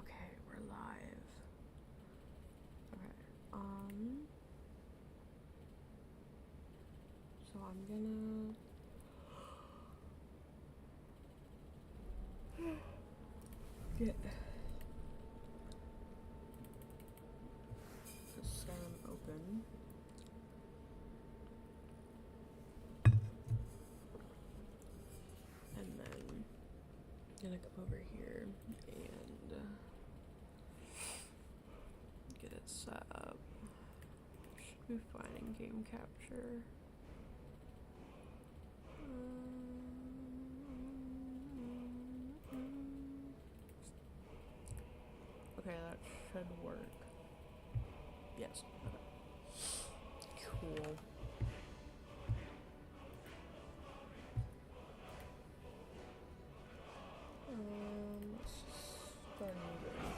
Okay, we're live. Okay, so I'm gonna get the Skyrim open. And then I'm gonna come over here and get it set up. Should be fine in game capture. Okay, that should work. Yes. Okay. Cool. Let's just start moving.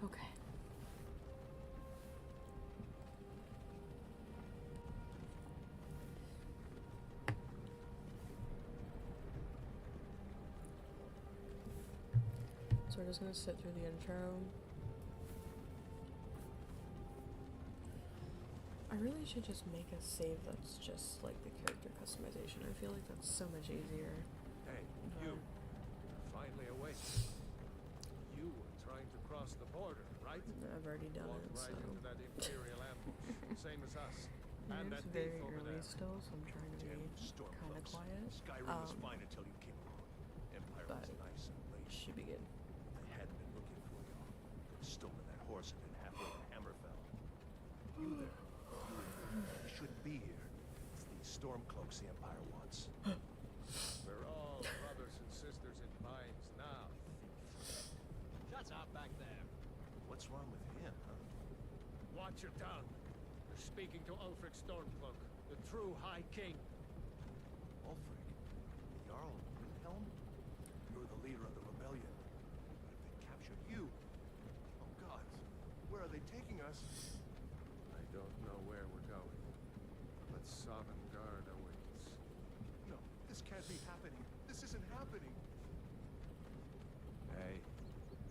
Okay. So we're just gonna sit through the intro. I really should just make a save that's just like the character customization. I feel like that's so much easier. Hey, you. Finally awake. You were trying to cross the border, right? I've already done Walked it, right so. into that Imperial ambush. Same as us. And It's that very thief over early there. still, so I'm trying to be kind of quiet. Skyrim was fine until you came along. Empire but was nice and late. should begin. I hadn't been looking for you. Stolen that horse and been halfway to Hammerfell. You there. You shouldn't be here. It's these Stormcloaks the Empire wants. We're all brothers and sisters in binds now. Shut up back there. What's wrong with him, huh? Watch your tongue. You're speaking to Ulfric Stormcloak, the true High King. Ulfric, the Jarl of Windhelm? You're the leader of the rebellion. But if they captured you... Oh God, where are they taking us? I don't know where we're going, but Sovngarde awaits. No, this can't be happening. This isn't happening. Hey,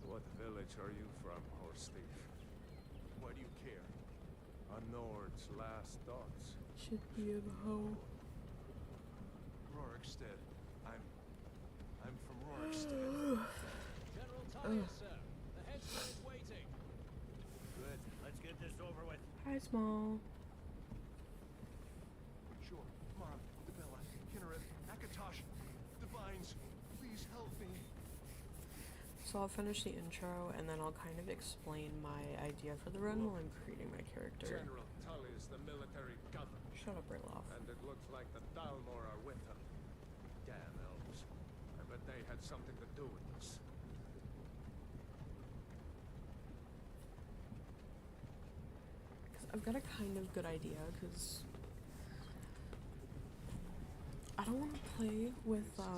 what village are you from, horse thief? Why do you care? A Nord's last thoughts. Should be a hoe. Rorikstead. I'm from Rorikstead. General Talia, sir. The headman is waiting. Good. Let's get this over with. Hi, Small. Sure. Mara, Dibella, Kinneret, Akatosh, Divines, please help me. So I'll finish the intro and then I'll kind of explain my idea for the run while I'm creating my character. General Tully is the military governor, Shut up, Rayloff. and it looks like the Dalmor are with him. Damn elves. I bet they had something to do with this. I've got a kind of good idea, because I don't want to play with, I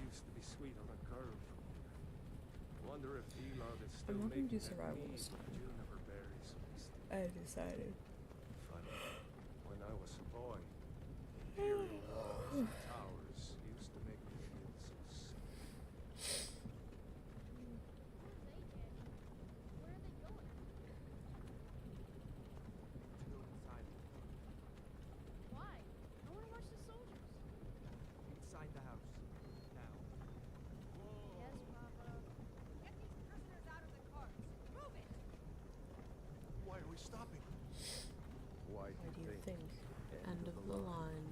used to be sweet on a curve. Wonder if Elog is still I'm not gonna making do that survival mead this time. juniper berries. I decided. Funny. When I was a boy, Imperial walls and towers used to make me feel so sick. Go inside. Why? I want to watch the soldiers. Inside the house. Now. Yes, Papa. Get these prisoners out of the carts. Move it! Why are we stopping? Why What do you think? End of the line.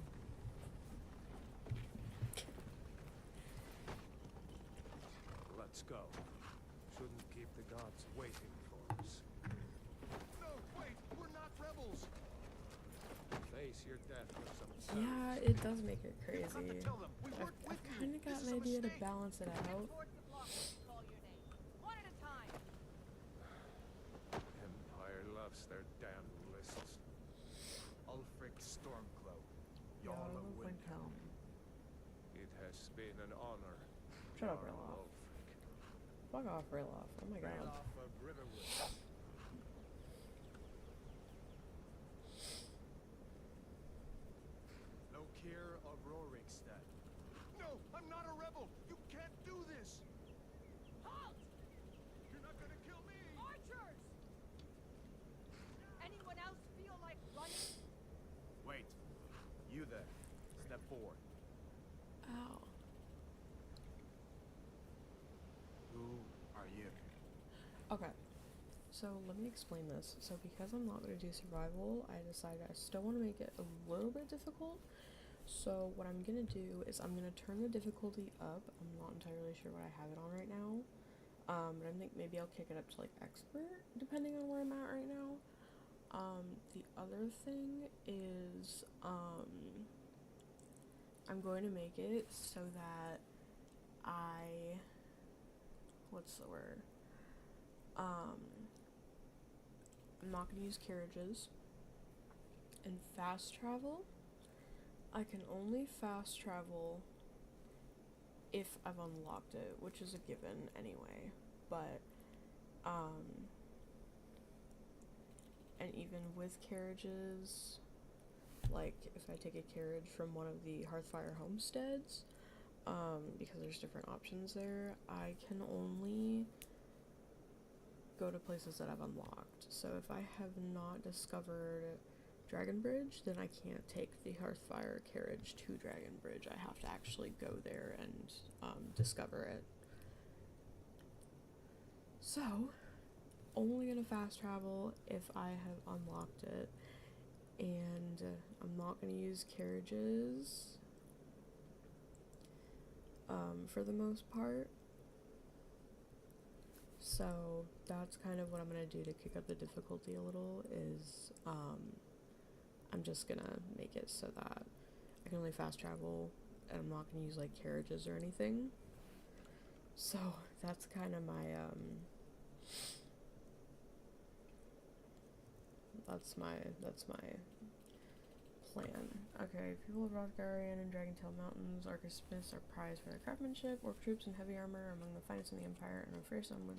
Let's go. Shouldn't keep the gods waiting for us. No, wait! We're not rebels! Face your death with some Yeah, courage. it does make it You crazy. have to tell them we I've weren't with you. kind of got This is an a idea to mistake. balance it out. Towards the block when we call your name. One at a time. Shut up, Are Riloff. low, Frick. Fuck off, Riloff. Oh my Right god. off of Riverwood. No care of Rorikstead. No, I'm not a rebel. You can't do this. Halt! You're not gonna kill me. Archers! Anyone else feel like running? Wait. You there. Step forward. Ow. Who are you? Okay. So let me explain this. So because I'm not going to do survival, I decided I still want to make it a little bit difficult. So what I'm going to do is I'm going to turn the difficulty up. I'm not entirely sure what I have it on right now. But I think maybe I'll kick it up to like expert, depending on where I'm at right now. The other thing is, I'm going to make it so that what's the word? I'm not going to use carriages. And fast travel, I can only fast travel if I've unlocked it, which is a given anyway. But, and even with carriages, like if I take a carriage from one of the Hearthfire homesteads, because there's different options there, I can only go to places that I've unlocked. So if I have not discovered Dragonbridge, then I can't take the Hearthfire carriage to Dragonbridge. I have to actually go there and discover it. So, only gonna fast travel if I have unlocked it, and I'm not gonna use carriages for the most part. So that's kind of what I'm gonna do to kick up the difficulty a little, is I'm just gonna make it so that I can only fast travel and I'm not gonna use like carriages or anything. So that's kind of my that's my plan. Okay, people of Rothgarian and Dragontail Mountains, Arcus Smiths are prized for their craftsmanship. Orc troops in heavy armor are among the finest in the Empire, and are fearsome when...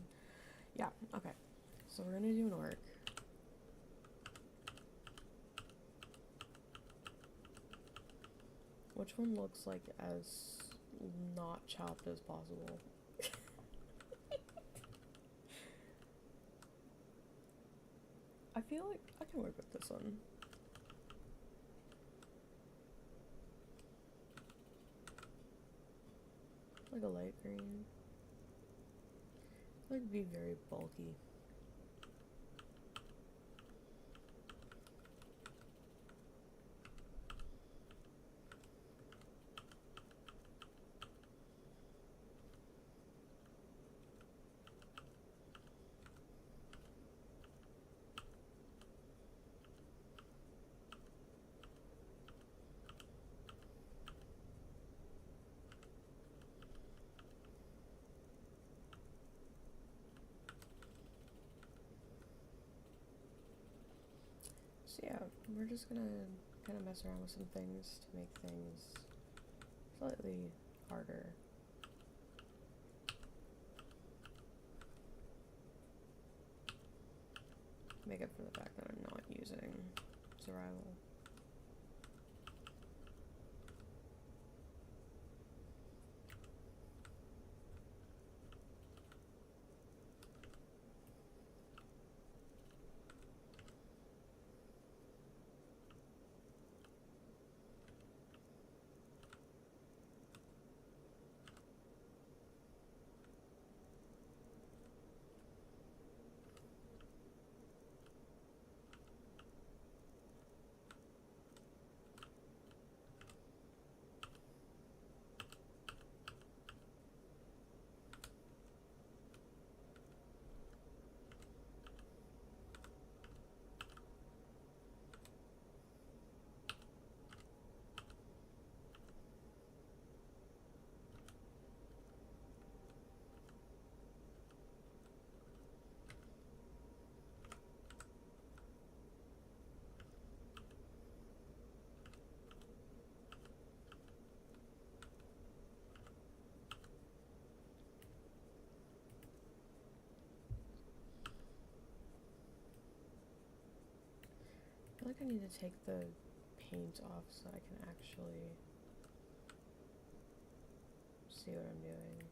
Yeah, okay. So we're gonna do an orc. Which one looks like as not chopped as possible? I feel like I can work with this one. Like a light green. Like be very bulky. So yeah, we're just gonna kind of mess around with some things to make things slightly harder. Make up for the fact that I'm not using survival. I need to take the paint off so I can actually see what I'm doing.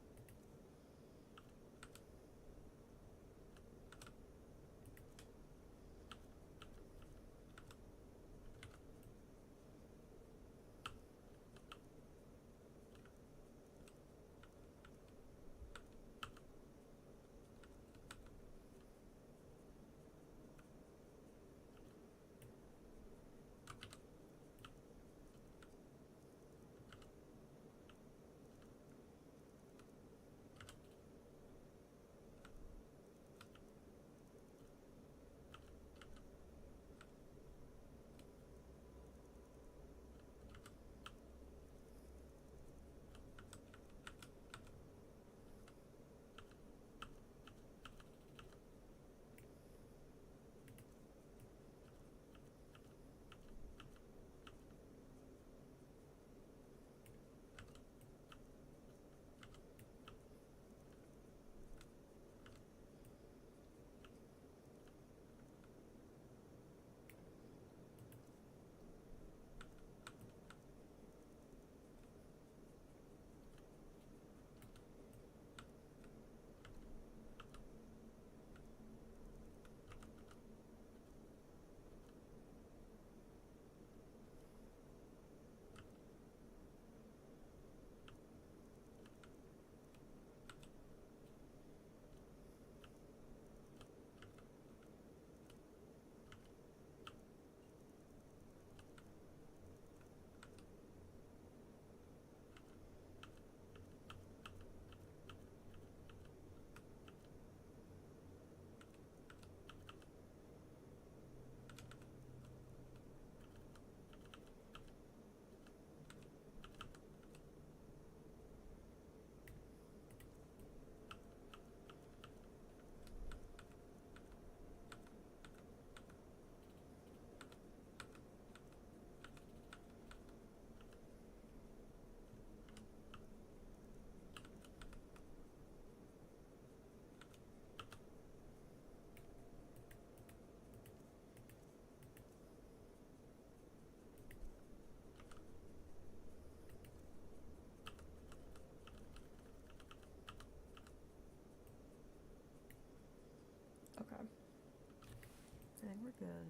Okay. I think we're good.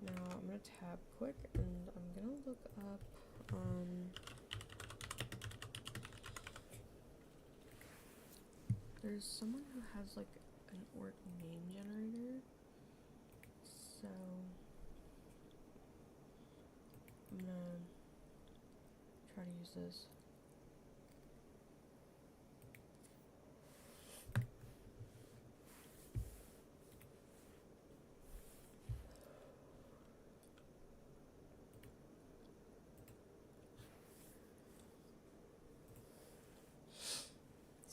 Now I'm gonna tab quick and I'm gonna look up there's someone who has like an orc name generator. So I'm gonna try to use this.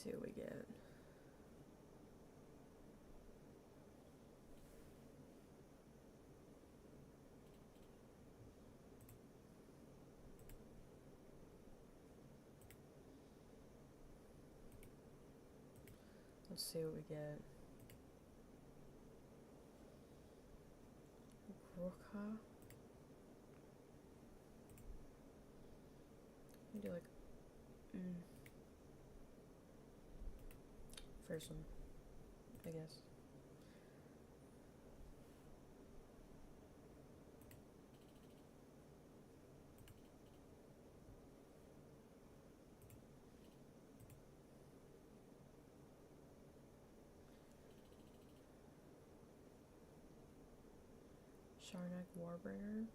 See what we get. Let's see what we get. Roka. We do like first one, I guess. Sharnak Warbringer.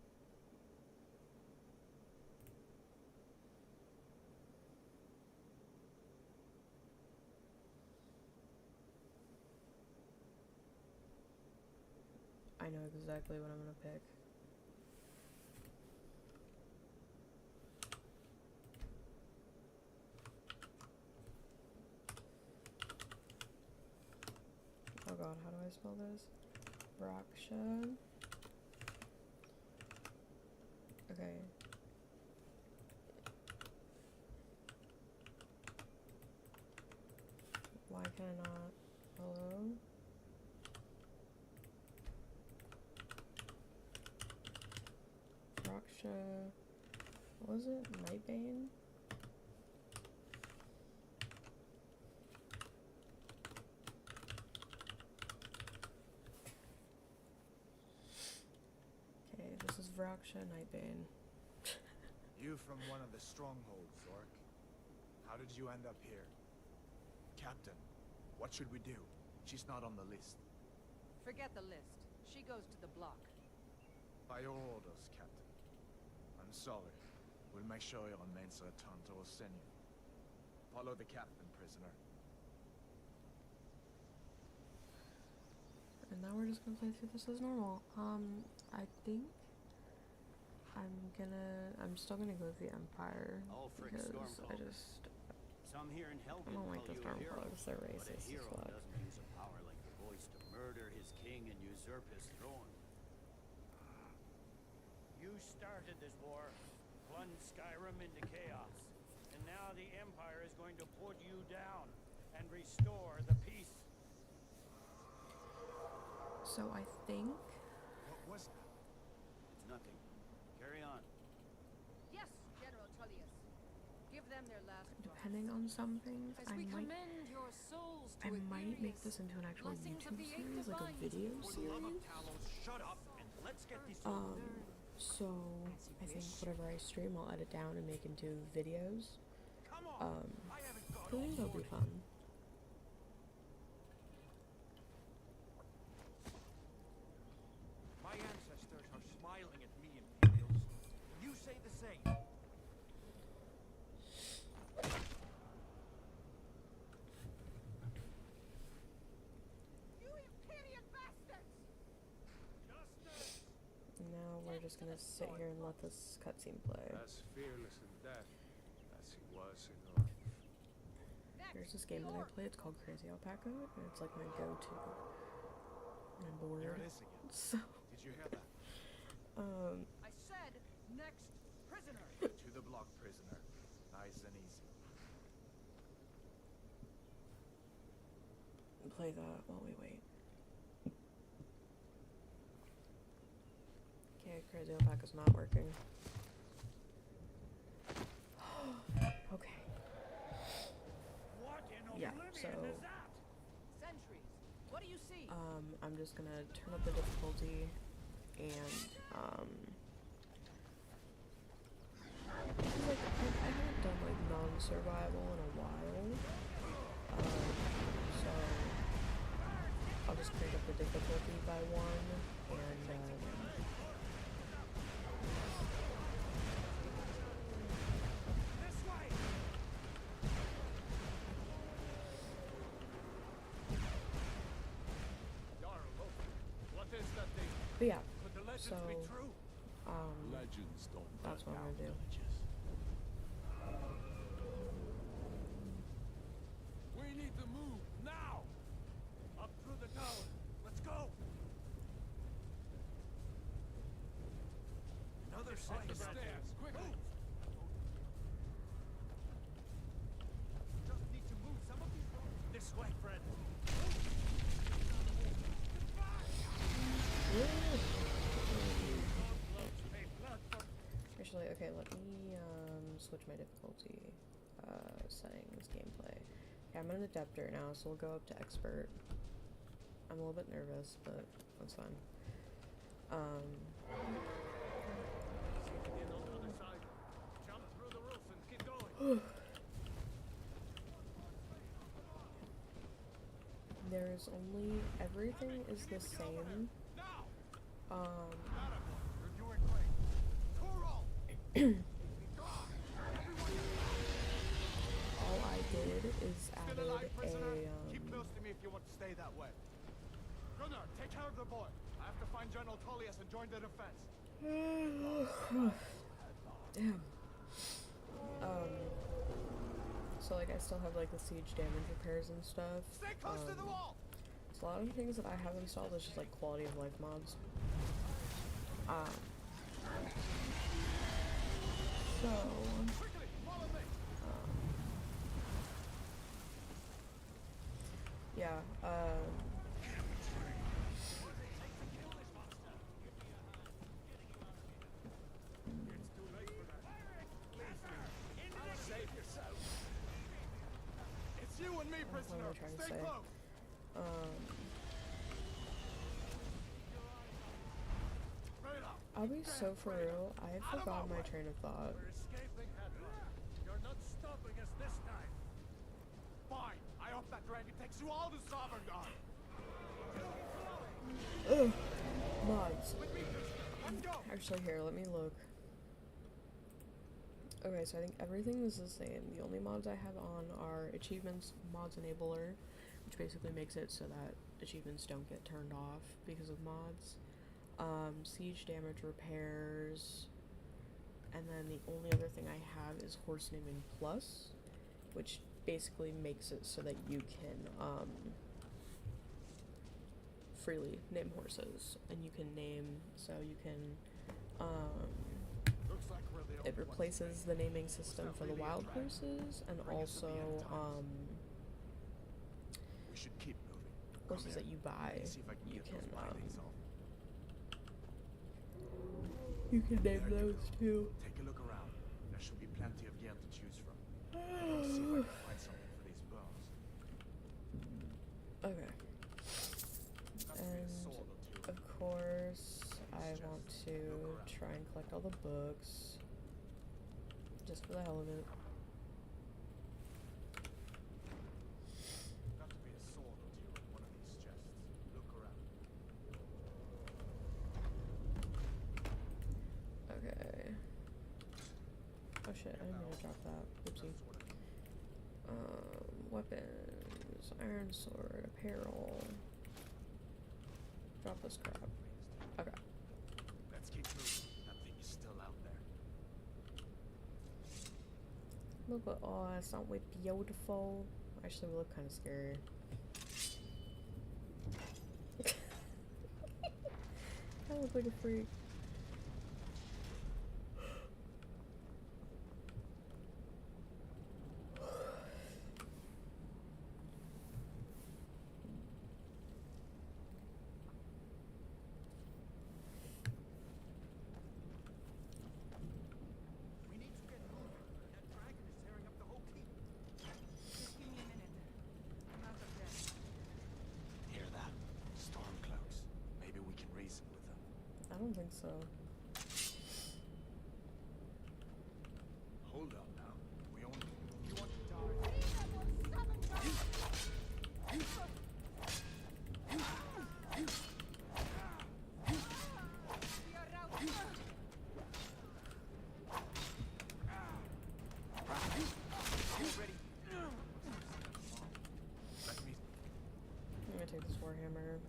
I know exactly what I'm gonna pick. Oh god, how do I spell this? Raksha. Okay. Why can I not? Hello? Vraksha. What was it? Nightbane? Okay, this is Vraksha Nightbane. You from one of the strongholds, Zork. How did you end up here? Captain, what should we do? She's not on the list. Forget the list. She goes to the block. By your orders, Captain. I'm sorry. We'll make sure your remains return to Orsinium. Follow the captain, prisoner. And now we're just gonna play through this as normal. I think I'm still gonna go with the Empire Oh, frick, because Stormcloak. I just Some here in I Helgen don't like call the you a hero, Stormcloaks. They're but a racist as hero fuck. doesn't use a power like the voice to murder his king and usurp his throne. You started this war, plunged Skyrim into chaos, and now the Empire is going to put you down and restore the peace. So I think What was that? It's nothing. Carry on. Yes, General Tullius. Give them their last depending on some things, As I we might commend your souls to make Aetherius, this into an actual blessings of YouTube the eight series, like a divines. video For the love of series. Talos, shut up and let's get these So I think whatever I stream, I'll edit down and make into videos. Come on. I haven't got I think that'll be fun. My ancestors are smiling at me, Imperials. You say the same. You Imperial bastards! Justice! Now we're just gonna sit here and let this cutscene play. As fearless in death as he was in life. There's this game that I play. It's called Crazy Alpaca, and it's like my go-to when I'm bored. Here it is again. So Did you hear that? I said next prisoner. To the block, prisoner. Nice and easy. play that while we wait. Okay, Crazy Alpaca's not working. Okay. What in Yeah, oblivion so is that? Sentries. What do you see? I'm just gonna turn up the difficulty and like I haven't done like non-survival in a while. So I'll just crank up the difficulty by one and This way! Darl, what is that thing? but yeah, Could the legends so be true? Legends don't that's what I'm gonna do. We need to move now. Up through the tower. Let's go! Another set Up the of stairs, quickly. Just need to move some of these roads. This way, Fred. Actually, okay, let me switch my difficulty settings, gameplay. Okay, I'm an adept right now, so we'll go up to expert. I'm a little bit nervous, but that's fine. In on the other side. Jump through the roof and keep going. There's only everything is the same. Now! You're doing great. Toro! All I did is Still added alive, prisoner? a Keep close to me if you want to stay that way. Gunnar, take care of the boy. I have to find General Tullius and join the defense. damn. So like I still have like the siege damage repairs and stuff. Stay close to the wall! So a lot of the things that I have installed is just like quality of life mods. So Quickly, follow me! yeah, what am I trying to say? I'll be so for real, I forgot my train of thought. We're escaping, Hedron. You're not stopping us this time. Fine. I hope that dragon takes you all to Sovngarde. Ugh. Mods. Let's go. Actually, here, let me look. Okay, so I think everything is the same. The only mods I have on are achievements, mods enabler, which basically makes it so that achievements don't get turned off because of mods. Siege damage repairs, and then the only other thing I have is horse naming plus, which basically makes it so that you can freely name horses, and you can name, so you can Looks like we're the it only ones replaces the naming system for the wild horses, and also We should keep moving. horses that you buy. See if I can You get can those bindings off. you can name There you those go. too. Take a look around. There should be plenty of gear to choose from. I'll see if I can find something for these bones. Okay. Must be a And sword or two. of course, I want to try and collect all the books, just for the hell of it. Got to be a sword or two in one of these chests. Look around. Okay. Oh shit, I didn't mean to drop that. Oopsie. Weapons, iron sword, apparel. Drop this crap. Okay. Let's keep moving. That thing is still out there. Look at us, aren't we beautiful? Actually, we look kind of scary. I look like a freak. We need to get moving. That dragon is tearing up the whole keep. Just give me a minute. I'm out of there. Hear that? Storm cloaks. Maybe we can reason with them. I don't think so. Hold up now. We only. You want to die? Let me. I'm gonna take this warhammer.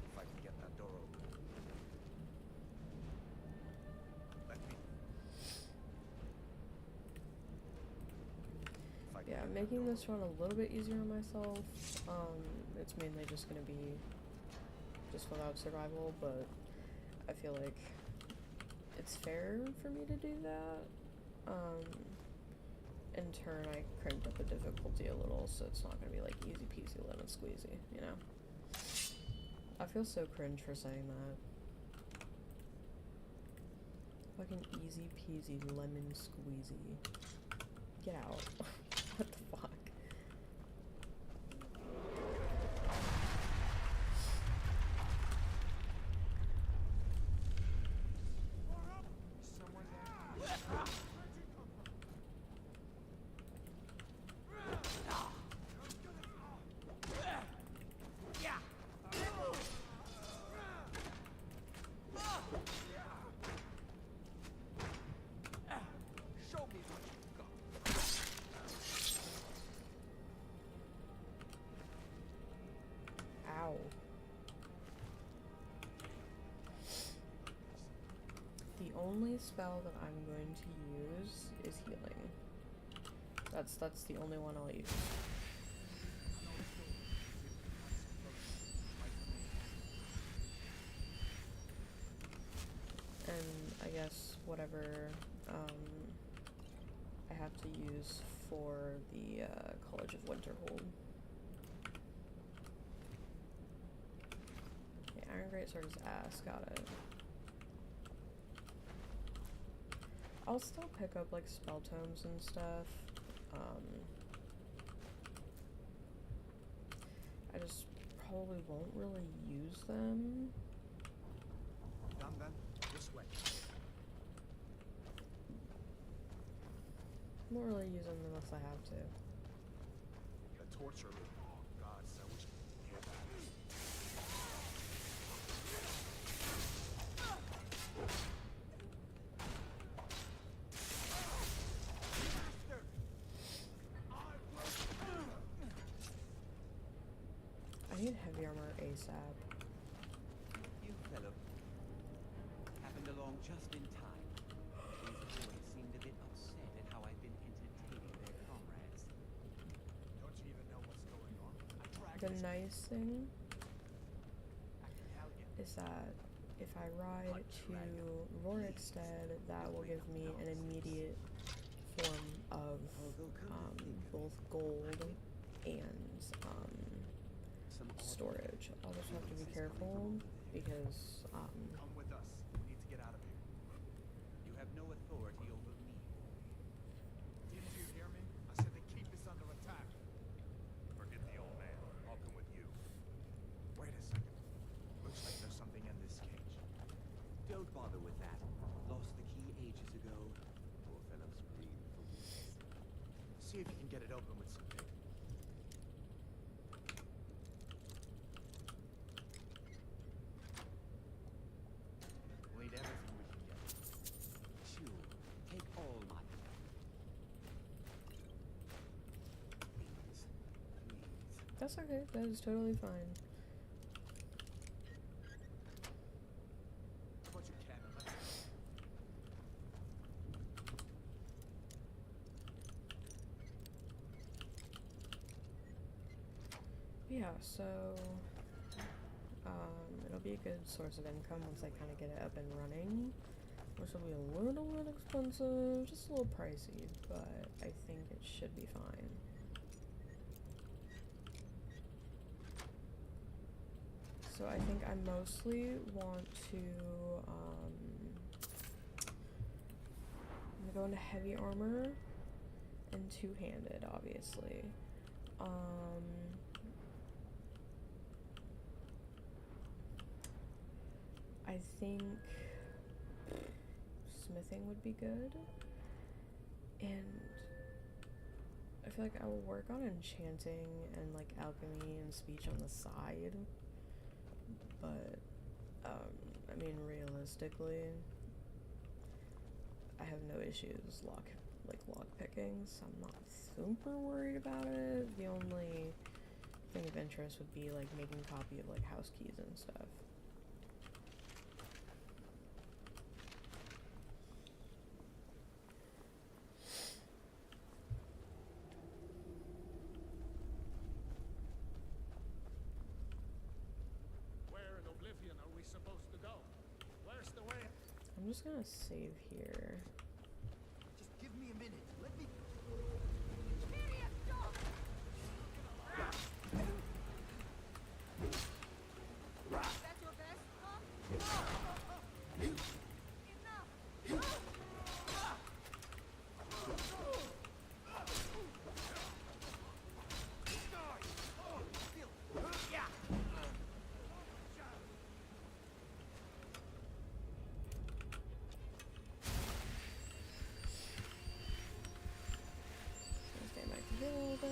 If I can get that door open. Let me. If I can Yeah, get I'm that making door this run a little bit easier on myself. It's mainly just gonna be just without survival, but I feel like it's fair for me to do that. In turn, I cranked up the difficulty a little, so it's not gonna be like easy peasy lemon squeezy, you know? I feel so cringe for saying that. Fucking easy peasy lemon squeezy. Get out. What the fuck? Someone there. Show me what you've got. Ow. The only spell that I'm going to use is healing. That's the only one I'll use. And I guess whatever I have to use for the College of Winterhold. Okay, Iron Greatsword is ass, got it. I'll still pick up like spell tomes and stuff, probably won't really use them. Done then? This way. Won't really use them unless I have to. The torture room. Oh, God, so we should hear that. I need heavy armor ASAP. You fellow happened along just in time. These boys seemed a bit upset at how I've been entertaining their comrades. Don't you even know what's going on? I dragged The this nice thing acting hellion. is that if I ride to Rorikstead, that will give me an immediate form of both gold and storage. I'll just have to be careful because Come with us. We need to get out of here. You have no authority over me. Didn't you hear me? I said the keep is under attack. Forget the old man. I'll come with you. Wait a second. Looks like there's something in this cage. Don't bother with that. Lost the key ages ago. Poor fellow screamed for weeks. See if you can get it open with some tape. We'll need everything we can get. Sure, take all my things, please. that's okay. That is totally fine. What you can, and let's go. Yeah, so it'll be a good source of income once I kind of get it up and running, which will be a little bit expensive, just a little pricey, but I think it should be fine. So I think I mostly want to, I'm gonna go into heavy armor and two-handed, obviously. I think smithing would be good, and I feel like I will work on enchanting and like alchemy and speech on the side, but I mean realistically I have no issues lock picking, so I'm not super worried about it. The only thing of interest would be like making a copy of like house keys and stuff. Where in Oblivion are we supposed to go? Where's the way? I'm just gonna save here. Just give me a minute. Let me. Media, stop! That's your best, huh? Enough! Stay back to heal a little bit.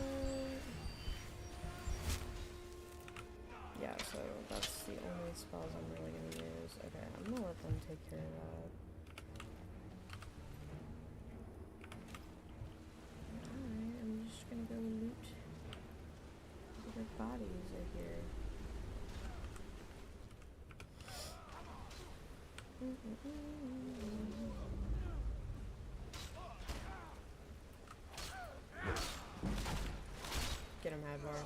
Yeah, so that's the only spells I'm really gonna use. Okay, I'm gonna let them take care of that. Alright, I'm just gonna go loot. Their bodies are here. Get him, Hadvar.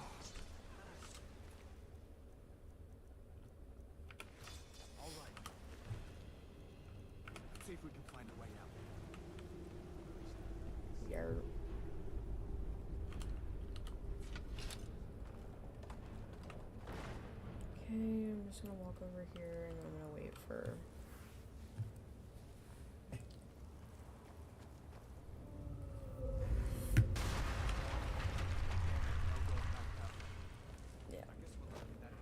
All right. Let's see if we can find a way out. Yarp. Okay, I'm just gonna walk over here and I'm gonna wait for. Yeah. I guess we'll look at that.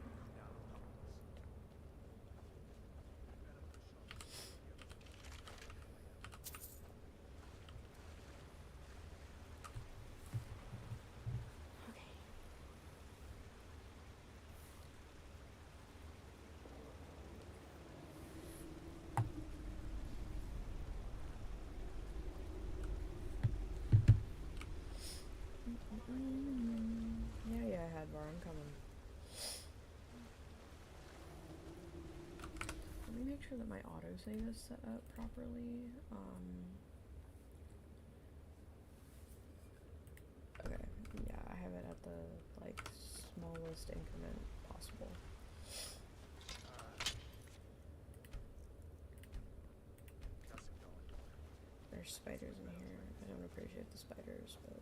make sure that my autosave is set up properly. Okay, yeah, I have it at the like smallest increment possible. Doesn't go anywhere. There's spiders in here. I don't appreciate the spiders, but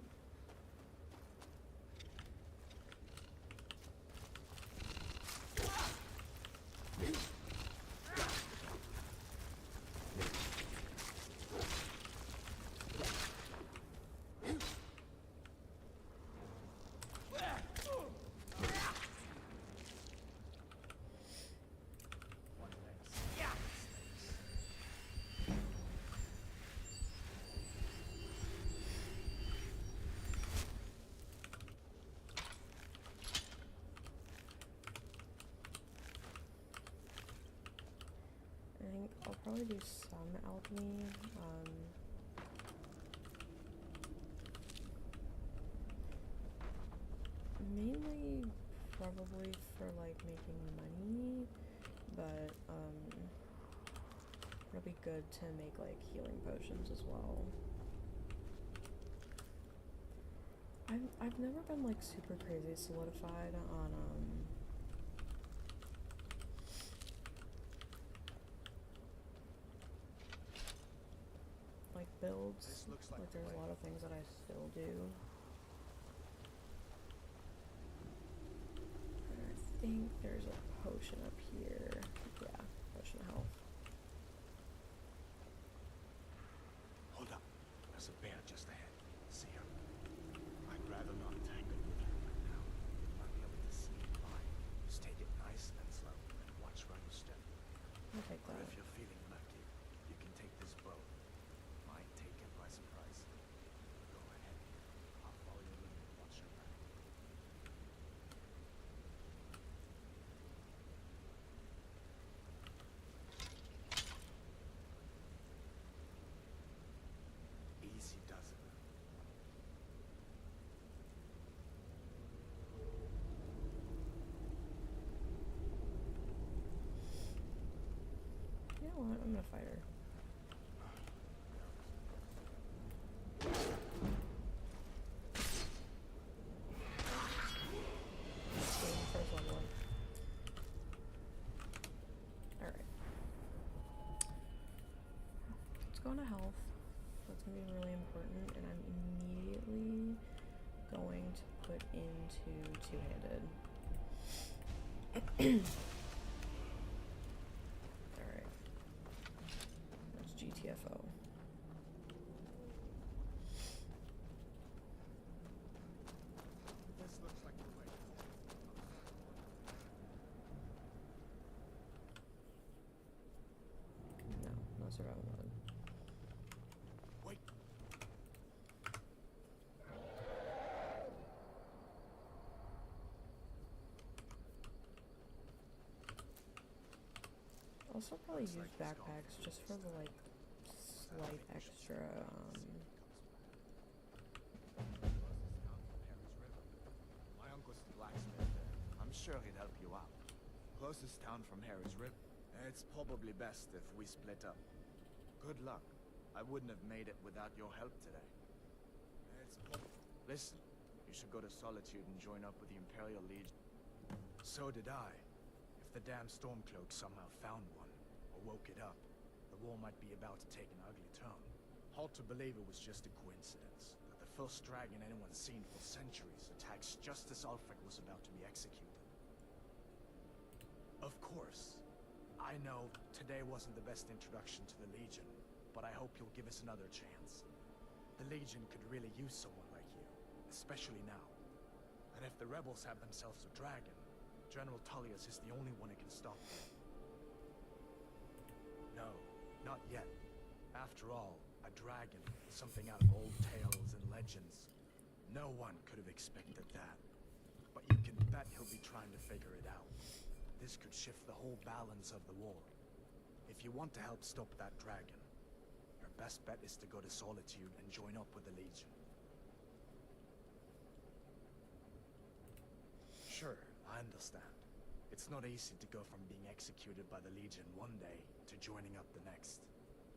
I think I'll probably do some alchemy. Mainly probably for like making money, but it'll be good to make like healing potions as well. I've never been like super crazy solidified on like builds. This looks like Like there's a lot of things that I still do. And I think there's a potion up here. Yeah, potion of health. Hold up. There's a bear just ahead. See her? I'd rather not tangle with her right now. You might be able to sneak by. Just take it nice and slow and watch where you step. I'll take Or that. if you're feeling lucky, you can take this bow. Might take it by surprise. Go ahead. I'll follow your lead and watch your back. Easy does it. You know what? I'm gonna fight her. First level. Alright. Let's go into health. That's gonna be really important, and I'm immediately going to put into two-handed. Alright. That's GTFO. This looks like the way. No, no survival mode. Wait. Also probably Looks use like he's gone backpacks for just for the like slight extra My uncle's the blacksmith there. I'm sure he'd help you out. Closest town from here is Rip. It's probably best if we split up. Good luck. I wouldn't have made it without your help today. Listen, you should go to Solitude and join up with the Imperial Legion. So did I. If the damn Stormcloak somehow found one, or woke it up, the war might be about to take an ugly turn. Hard to believe it was just a coincidence that the first dragon anyone's seen for centuries attacks just as Ulfric was about to be executed. Of course, I know today wasn't the best introduction to the Legion, but I hope you'll give us another chance. The Legion could really use someone like you, especially now. And if the rebels have themselves a dragon, General Tullius is the only one who can stop them. No, not yet. After all, a dragon is something out of old tales and legends. No one could have expected that. But you can bet he'll be trying to figure it out. This could shift the whole balance of the war. If you want to help stop that dragon, your best bet is to go to Solitude and join up with the Legion. Sure, I understand. It's not easy to go from being executed by the Legion one day to joining up the next.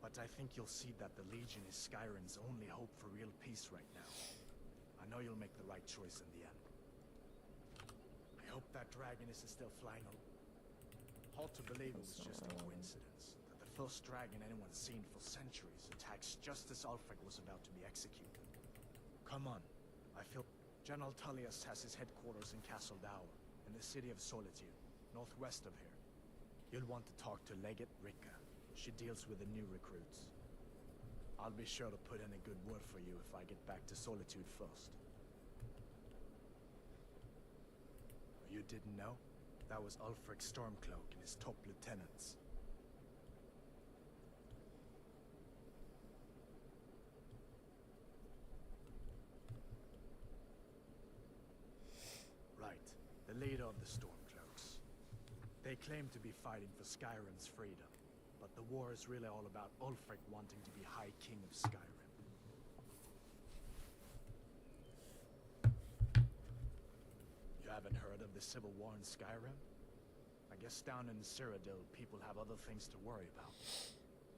But I think you'll see that the Legion is Skyrim's only hope for real peace right now. I know you'll make the right choice in the end. I hope that dragon isn't still flying on. Hard to believe it was just a coincidence that the first dragon anyone's seen for centuries attacks just as Ulfric was about to be executed. Come on, I feel General Tullius has his headquarters in Castle Dour, in the city of Solitude, northwest of here. You'll want to talk to Legate Rikka. She deals with the new recruits. I'll be sure to put in a good word for you if I get back to Solitude first. You didn't know? That was Ulfric Stormcloak and his top lieutenants. Right, the leader of the Stormcloaks. They claim to be fighting for Skyrim's freedom, but the war is really all about Ulfric wanting to be High King of Skyrim. You haven't heard of the Civil War in Skyrim? I guess down in Cyrodiil, people have other things to worry about.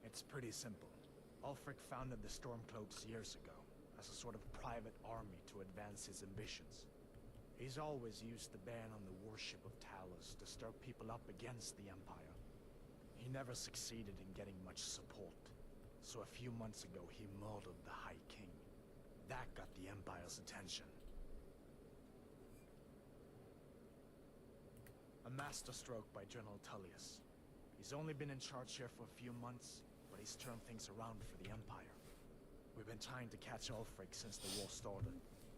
It's pretty simple. Ulfric founded the Stormcloaks years ago, as a sort of private army to advance his ambitions. He's always used the ban on the worship of Talos to stir people up against the Empire. He never succeeded in getting much support, so a few months ago he murdered the High King. That got the Empire's attention. A masterstroke by General Tullius. He's only been in charge here for a few months, but he's turned things around for the Empire. We've been trying to catch Ulfric since the war started,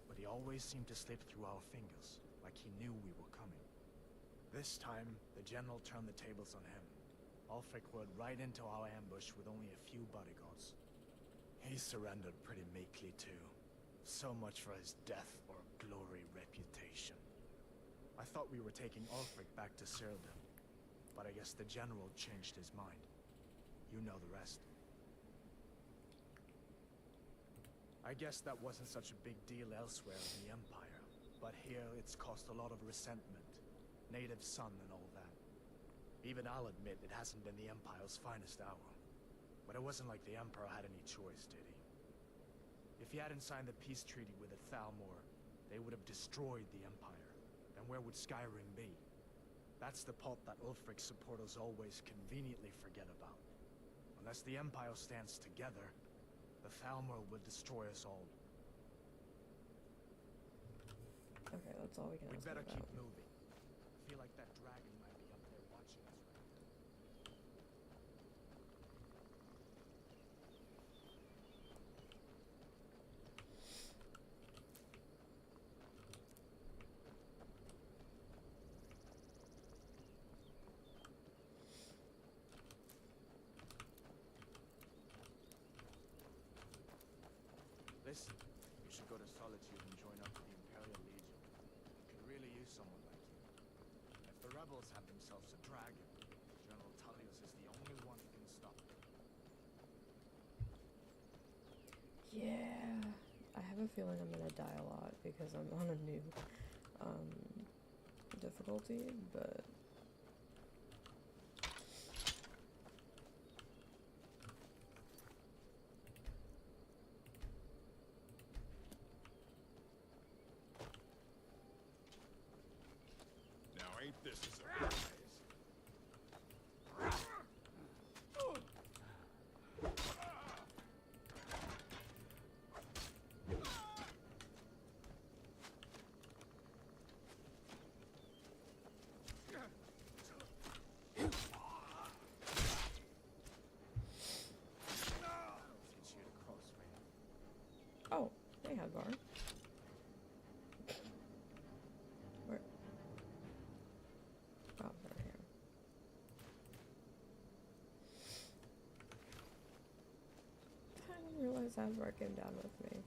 but he always seemed to slip through our fingers, like he knew we were coming. This time, the General turned the tables on him. Ulfric rode right into our ambush with only a few bodyguards. He surrendered pretty meekly too. So much for his death or glory reputation. I thought we were taking Ulfric back to Cyrodiil, but I guess the General changed his mind. You know the rest. I guess that wasn't such a big deal elsewhere in the Empire, but here it's caused a lot of resentment. Native son and all that. Even I'll admit it hasn't been the Empire's finest hour. But it wasn't like the Emperor had any choice, did he? If he hadn't signed the peace treaty with the Thalmor, they would have destroyed the Empire. Then where would Skyrim be? That's the part that Ulfric's supporters always conveniently forget about. Unless the Empire stands together, the Thalmor will destroy us all. Okay, that's all we can We'd ask better about. keep moving. I feel like that dragon might be up there watching us right now. Listen, you should go to Solitude and join up with the Imperial Legion. Could really use someone like you. If the rebels have themselves a dragon, General Tullius is the only one who can stop them. Yeah, I have a feeling I'm gonna die a lot because I'm on a new difficulty, but Now ain't this a surprise? Teach you to cross, man. oh, hey Hadvar. Where? Oh, they're here. I didn't realize Hadvar came down with me.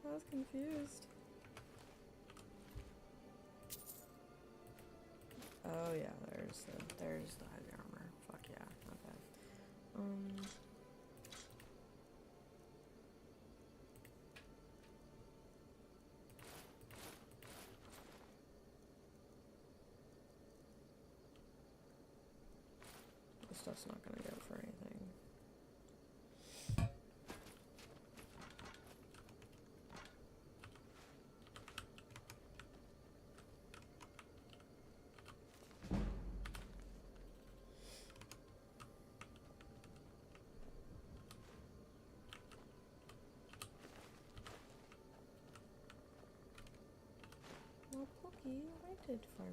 I was confused. Oh yeah, there's the heavy armor. Fuck yeah, okay. stuff's not gonna go for anything. Well, Pookie, you waited for me.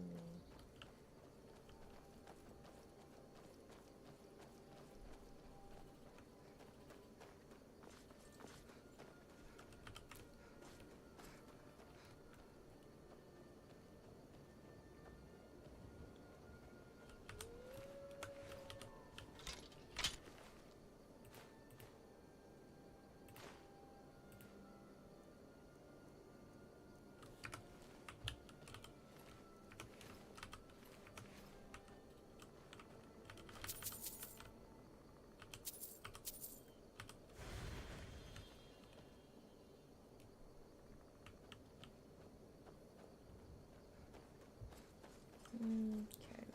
Okay.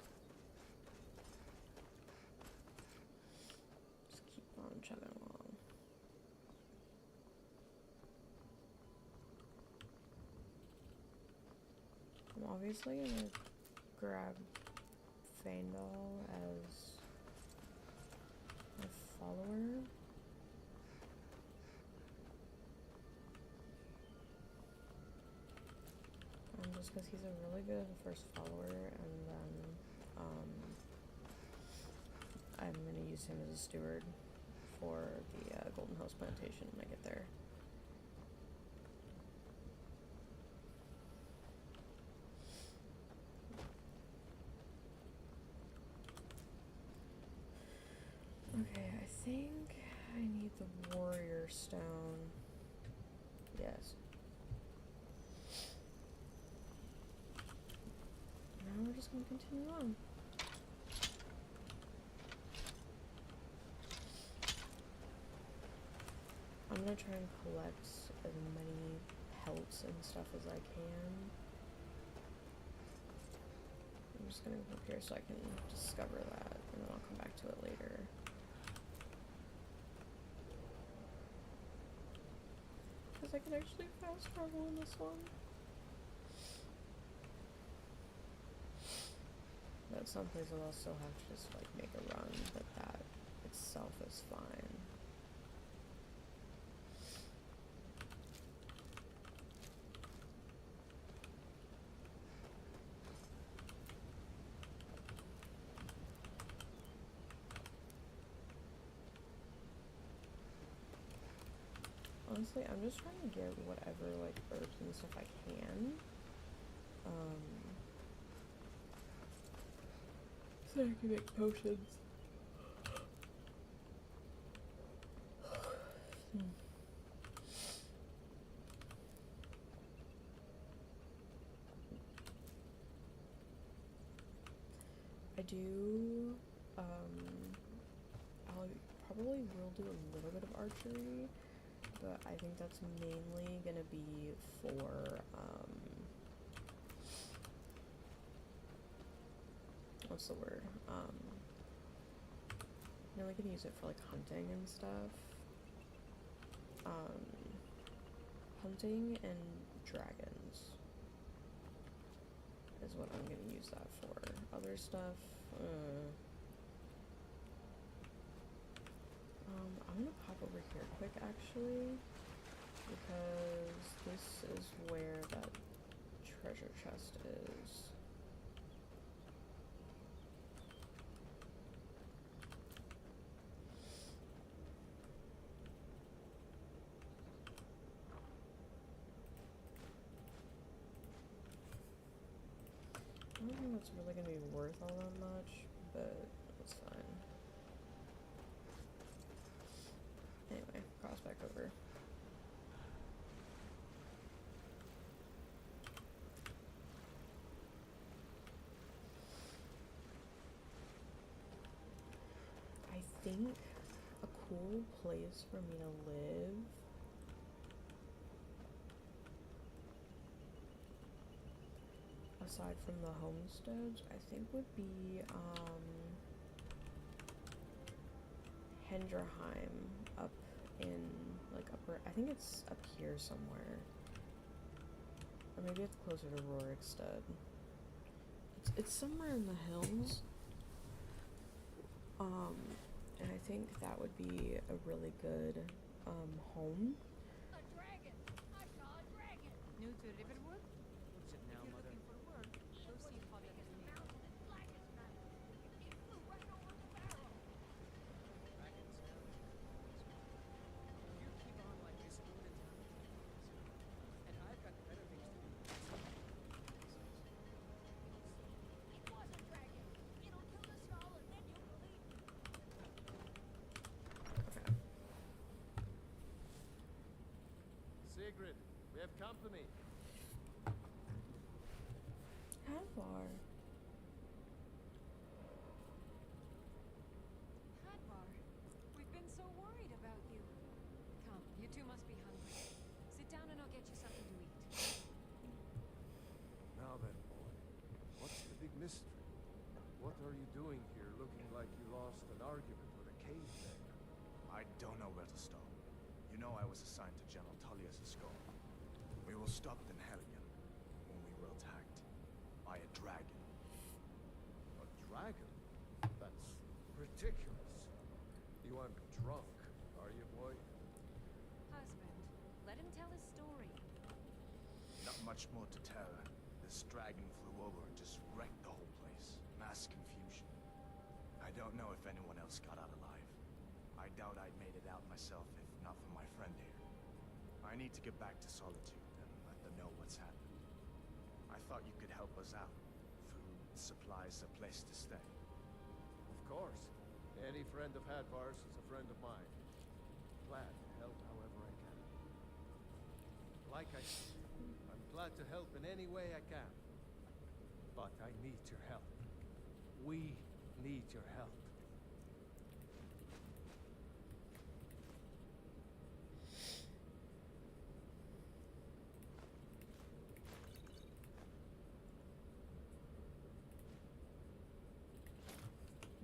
Just keep on chugging along. I'm obviously gonna grab Faendal as a follower. Just because he's a really good first follower, and then I'm going to use him as a steward for the Golden House Plantation when I get there. Okay, I think I need the Warrior Stone. Yes. Now we're just going to continue on. I'm going to try and collect as many pelts and stuff as I can. I'm just going to go up here so I can discover that, and then I'll come back to it later. Because I can actually fast travel in this one. But some places I'll still have to just like make a run, but that itself is fine. Honestly, I'm just trying to get whatever like herbs and stuff I can. So I can make potions. I do, I probably will do a little bit of archery, but I think that's mainly gonna be for, what's the word? Mainly gonna use it for like hunting and stuff. Hunting and dragons is what I'm gonna use that for. Other stuff, I'm gonna pop over here quick actually, because this is where that treasure chest is. I don't think that's really gonna be worth all that much, but it's fine. Anyway, cross back over. I think a cool place for me to live aside from the homesteads, I think would be, Pendraheim up in like upper. I think it's up here somewhere, or maybe it's closer to Rorikstead. It's somewhere in the hills. And I think that would be a really good home. A dragon! I saw a dragon! New to Riverwood? What's it now, If you're Mother? looking for work, go see Holly and me. Mountain as black as night. It flew right over the barrel. Dragons now. You keep on like this all the time. And I've got better things to do. It was a dragon. It'll kill us all and then you'll believe me. Okay. Sigrid, we have company. Hadvar. Hadvar, we've been so worried about you. Come, you two must be hungry. Sit down and I'll get you something to eat. Now then, boy, what's the big mystery? What are you doing here looking like you lost an argument with a caveman? I don't know where to start. You know I was assigned to General Tullius' Skull. We were stopped in Helgen when we were attacked by a dragon. A dragon? That's ridiculous. You aren't drunk, are you, boy? Husband, let him tell his story. Not much more to tell. This dragon flew over and just wrecked the whole place. Mass confusion. I don't know if anyone else got out alive. I doubt I'd made it out myself if not for my friend here. I need to get back to Solitude and let them know what's happened. I thought you could help us out. Food, supplies, a place to stay. Of course. Any friend of Hadvar's is a friend of mine. Glad to help however I can. Like I said, I'm glad to help in any way I can. But I need your help. We need your help.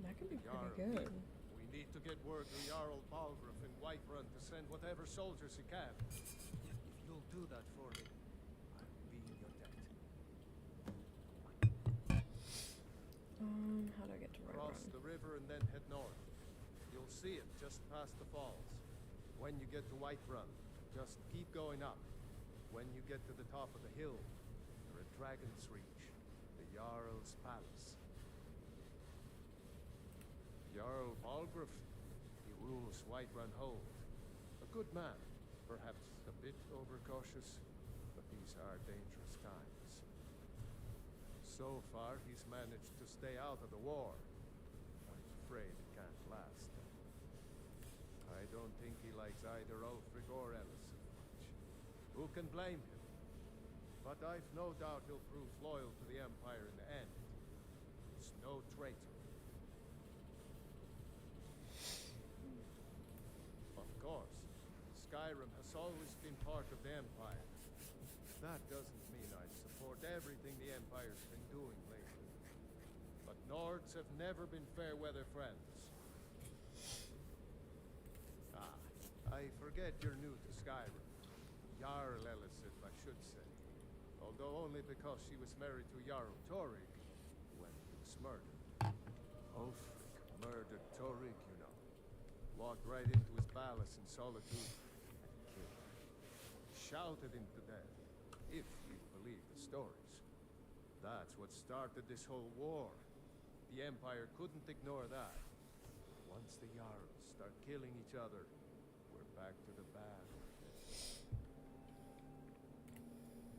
That could be Jarl, pretty good. we need to get word to Jarl Balgruuf in Whiterun to send whatever soldiers he can. If you'll do that for me, I'll be in your debt. How do I get to Cross Whiterun? the river and then head north. You'll see it just past the falls. When you get to Whiterun, just keep going up. When you get to the top of the hill, you're at Dragon's Reach, the Jarl's palace. Jarl Balgruuf, he rules Whiterun Hold. A good man, perhaps a bit overcautious, but these are dangerous times. So far, he's managed to stay out of the war. I'm afraid it can't last. I don't think he likes either Ulfric or Ellison much. Who can blame him? But I've no doubt he'll prove loyal to the Empire in the end. He's no traitor. Of course, Skyrim has always been part of the Empire. That doesn't mean I support everything the Empire's been doing lately. But Nords have never been fair weather friends. Ah, I forget you're new to Skyrim. Jarl Elisif, I should say. Although only because she was married to Jarl Torig when he was murdered. Ulfric murdered Torig, you know. Walked right into his palace in Solitude and killed him. Shouted him to death, if you believe the stories. That's what started this whole war. The Empire couldn't ignore that. Once the Jarls start killing each other, we're back to the bad.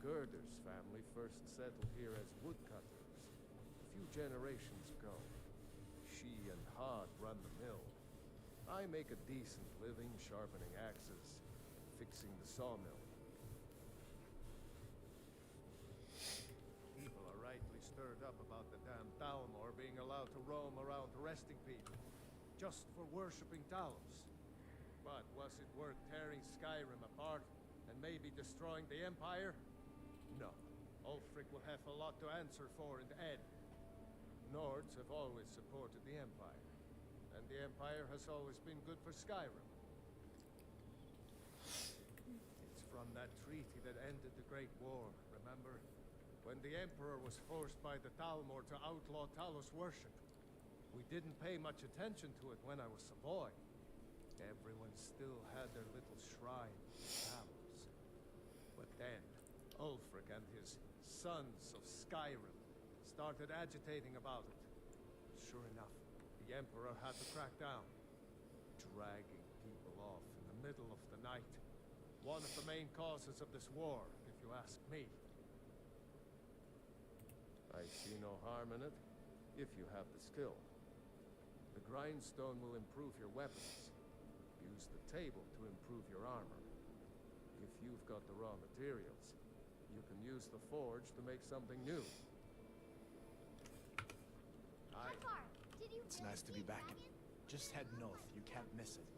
Gerder's family first settled here as woodcutters a few generations ago. She and Hod run the mill. I make a decent living sharpening axes, fixing the sawmill. People are rightly stirred up about the damn Thalmor being allowed to roam around arresting people, just for worshipping Talos. But was it worth tearing Skyrim apart and maybe destroying the Empire? No. Ulfric will have a lot to answer for in the end. Nords have always supported the Empire, and and the Empire has always been good for Skyrim. It's from that treaty that ended the Great War, remember? When the Emperor was forced by the Thalmor to outlaw Talos worship. We didn't pay much attention to it when I was a boy. Everyone still had their little shrine to Talos. But then, Ulfric and his Sons of Skyrim started agitating about it. Sure enough, the Emperor had to crack down, dragging people off in the middle of the night. One of the main causes of this war, if you ask me. I see no harm in it, if you have the skill. The grindstone will improve your weapons. Use the table to improve your armor. If you've got the raw materials, you can use the forge to make something new. It's nice to be back. Just head north, you can't miss it.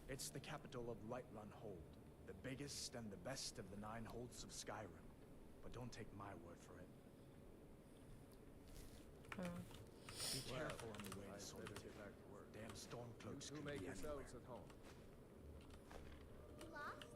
It's the capital of Whiterun Hold, the biggest and the best of the 9 holds of Skyrim. But don't take my word for it. Be careful on the way to Solitude. Get back to work. Damn stormcloaks You could make be yourselves anywhere. at home. You lost?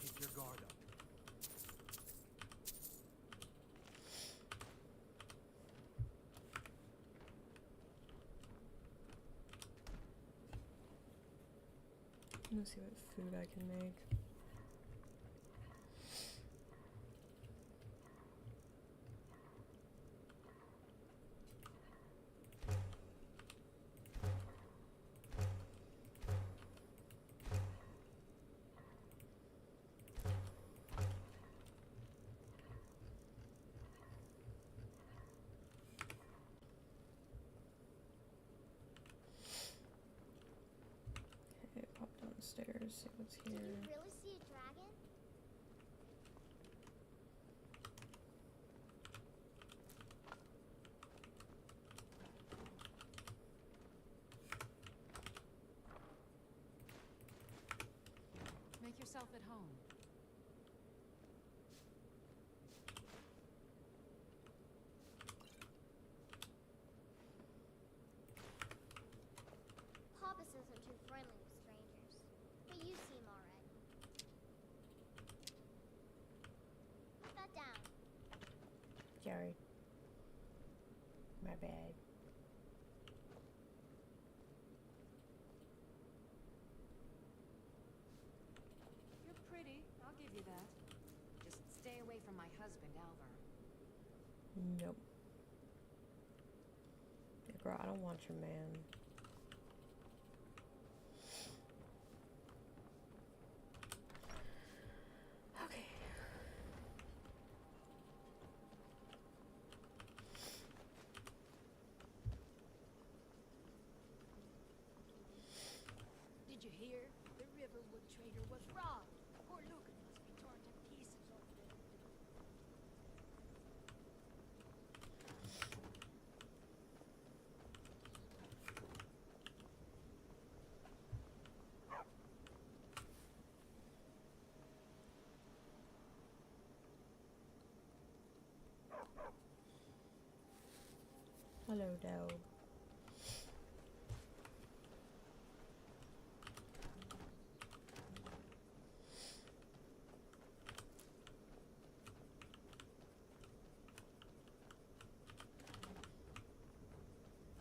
Keep your guard up. Let's see what food I can make. Okay, pop downstairs, see what's Did you here. really see a dragon? Make yourself at home. Hobbs isn't too friendly with strangers, but you seem alright. Put that down. Sorry. My bad. You're pretty, I'll give you that. Just stay away from my husband, Alvar. Nope. Yeah, girl, I don't want your man. Okay. Did you hear? The Riverwood trader was robbed. Poor Lucan must be torn to pieces over there. Hello, dog.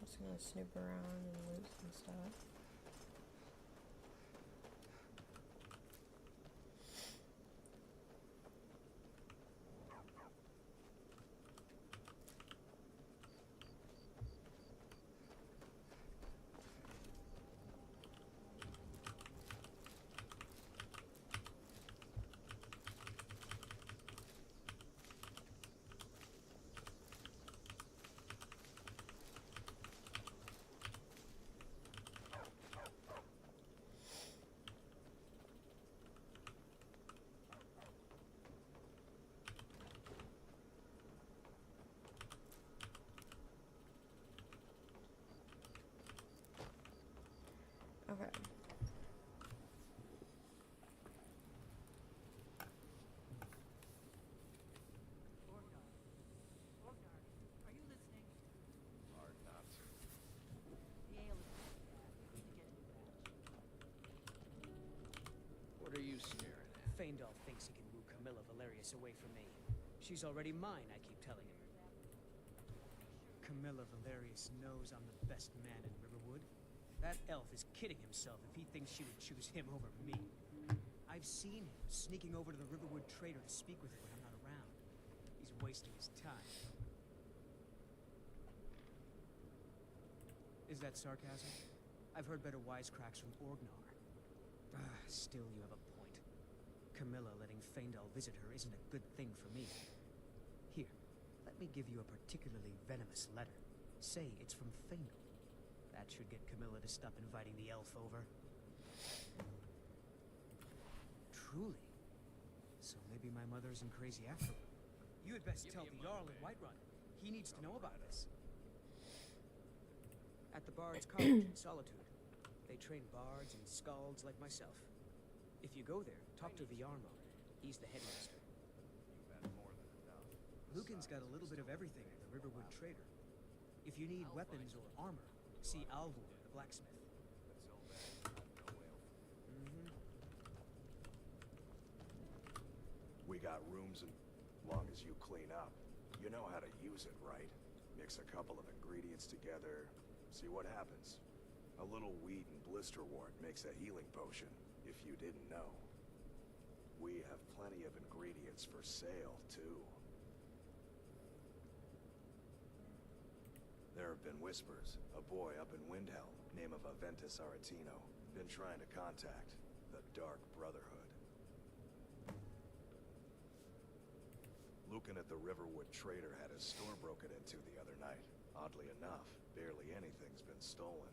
Just gonna snoop around and loot some stuff. Faendal thinks he can woo Camilla Valerius away from me. She's already mine, I keep telling him. Camilla Valerius knows I'm the best man in Riverwood. That elf is kidding himself if he thinks she would choose him over me. I've seen him sneaking over to the Riverwood trader to speak with her when I'm not around. He's wasting his time. Is that sarcasm? I've heard better wisecracks from Orgnar. Still, you have a point. Camilla letting Faendal visit her isn't a good thing for me. Here, let me give you a particularly venomous letter. Say it's from Faendal. That should get Camilla to stop inviting the elf over. Truly? So maybe my mother isn't crazy after all. You had best tell the Jarl in Whiterun. He needs to know about this. At the Bard's College in Solitude. They train bards and skalds like myself. If you go there, talk to Viarmo. He's the headmaster. You've had more than enough. Lucan's got a little bit of everything at the Riverwood Trader. If you need weapons or armor, see Alvor, the blacksmith. Until then, I've no ale. We got rooms and long as you clean up. You know how to use it, right? Mix a couple of ingredients together, see what happens. A little weed and blisterwort makes a healing potion, if you didn't know. We have plenty of ingredients for sale, too. There have been whispers. A boy up in Windhelm, name of Aventus Aretino, been trying to contact the Dark Brotherhood. Lucan at the Riverwood Trader had his store broken into the other night. Oddly enough, barely anything's been stolen.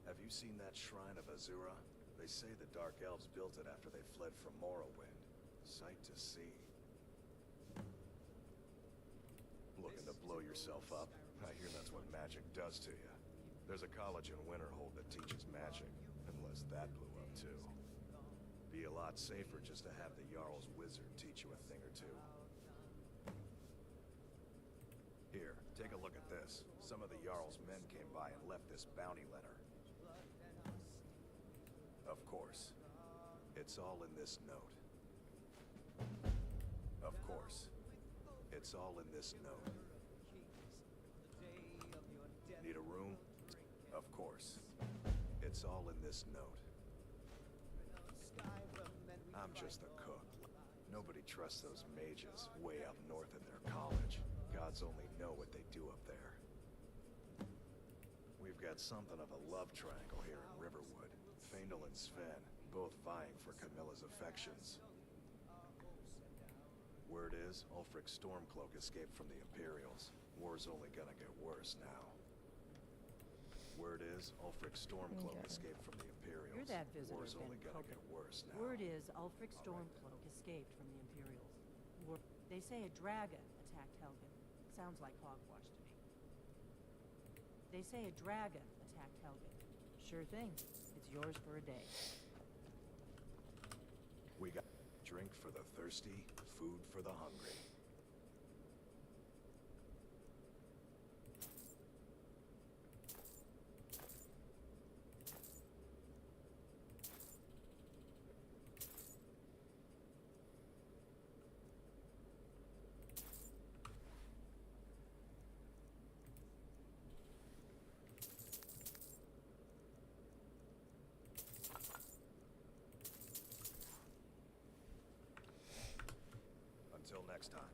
Have you seen that shrine of Azura? They say the Dark Elves built it after they fled from Morrowind. Sight to see. Looking to blow yourself up? I hear that's what magic does to you. There's a college in Winterhold that teaches magic, unless that blew up too. Be a lot safer just to have the Jarl's wizard teach you a thing or two. Here, take a look at this. Some of the Jarl's men came by and left this bounty letter. Of course. It's all in this note. Of course. It's all in this note. Need a room? Of course. It's all in this note. I'm just a cook. Nobody trusts those mages way up north in their college. Gods only know what they do up there. We've got something of a love triangle here in Riverwood. Faendal and Sven, both vying for Camilla's affections. Word is, Ulfric Stormcloak escaped from the Imperials. War's only gonna get worse now. Word is, Ulfric Stormcloak escaped from the Imperials. You're that visitor, War's only Ben gonna Coker. get worse now. Word is Ulfric Stormcloak escaped from the Imperials. They say a dragon attacked Helgen. Sounds like hogwash to me. They say a dragon attacked Helgen. Sure thing. It's yours for a day. We got drink for the thirsty, food for the hungry. Until next time.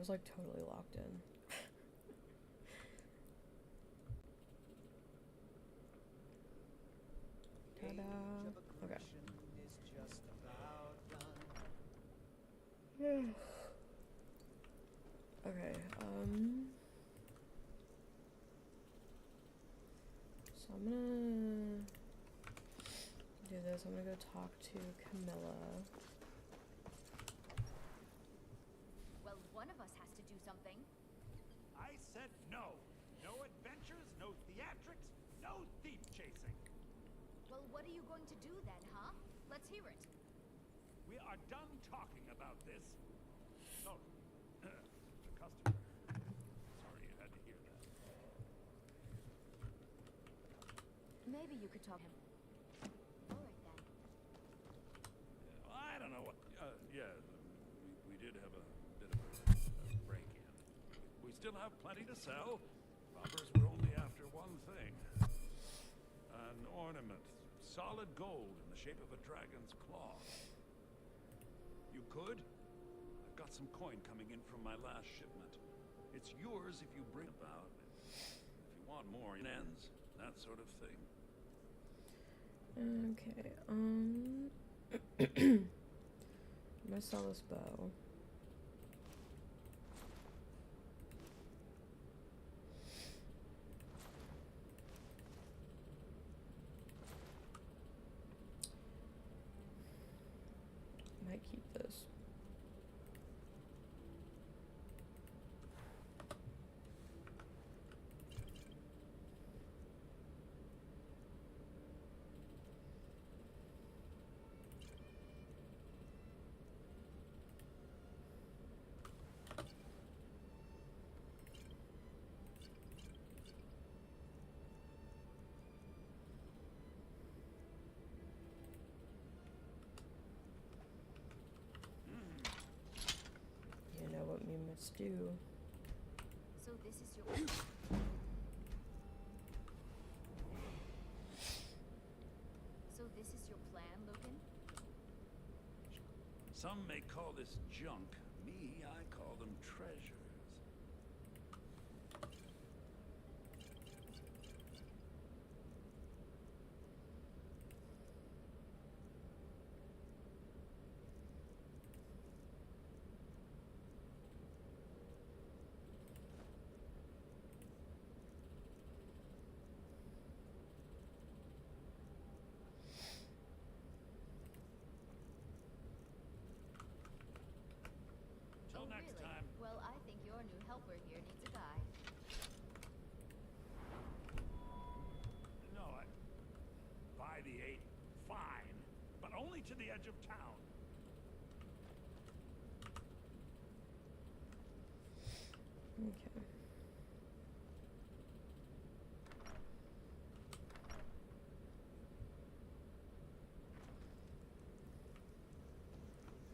was like totally locked in. Ta-da. Okay. Okay, so I'm gonna do this. I'm gonna go talk to Camilla. Well, one of us has to do something. I said no. No adventures, no theatrics, no thief chasing. Well, what are you going to do then, huh? Let's hear it. We are done talking about this. Oh, the customer. Sorry you had to hear that. Maybe you could talk him. All right then. I don't know what. Yeah, we did have a bit of a break-in. We still have plenty to sell. Robbers were only after one thing. An ornament. Solid gold in the shape of a dragon's claw. You could? I've got some coin coming in from my last shipment. It's yours if you bring about. If you want more, it ends. That sort of thing. Okay, I'm gonna sell this bow. Might keep this. You know what we must do. So this is your... So this is your plan, Logan? Some may call this junk. Me, I call them treasures. Till next Really? time. Well, I think your new helper here needs a guide. No, I... By the 8, fine. But only to the edge of town. Okay.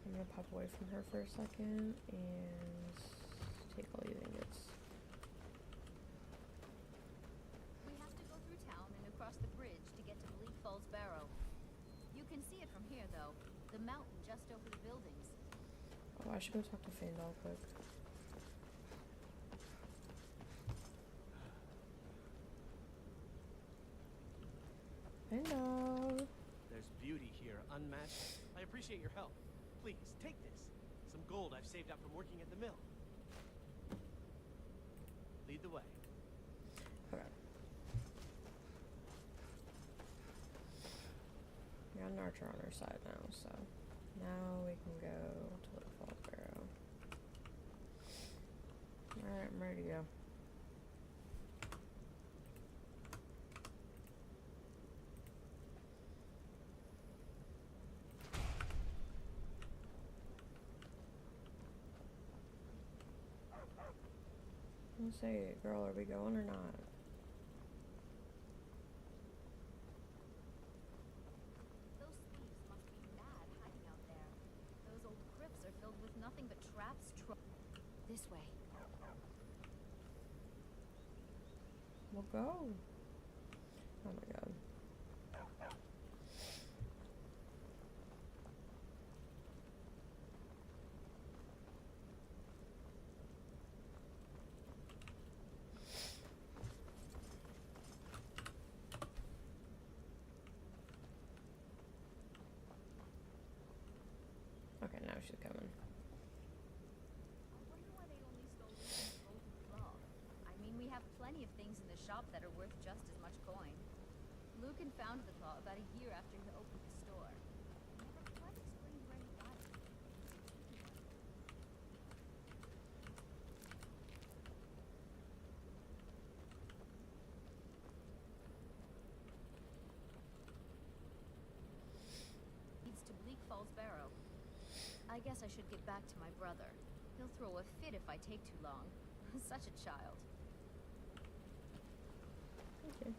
I'm gonna pop away from her for a second and take all these ingots. We have to go through town and across the bridge to get to Bleak Falls Barrow. You can see it from here, though. The mountain just over the buildings. Oh, I should go talk to Faendal quick. Faendal! There's beauty here, unmatched. I appreciate your help. Please, take this. Some gold I've saved up from working at the mill. Lead the way. Okay. We got an archer on our side now, so now we can go to the Falls Barrow. Alright, I'm ready to go. Let's say, girl, are we going or not? Those thieves must be mad hiding out there. Those old crypts are filled with nothing but traps, This way. We'll go. Oh my god. she's coming. I wonder why they only stole Lucan's golden claw. I mean, we have plenty of things in the shop that are worth just as much coin. Lucan found the claw about a year after he opened the store. Never quite explained where he got it. Leads to Bleak Falls Barrow. I guess I should get back to my brother. He'll throw a fit if I take too long. Such a child. Okay.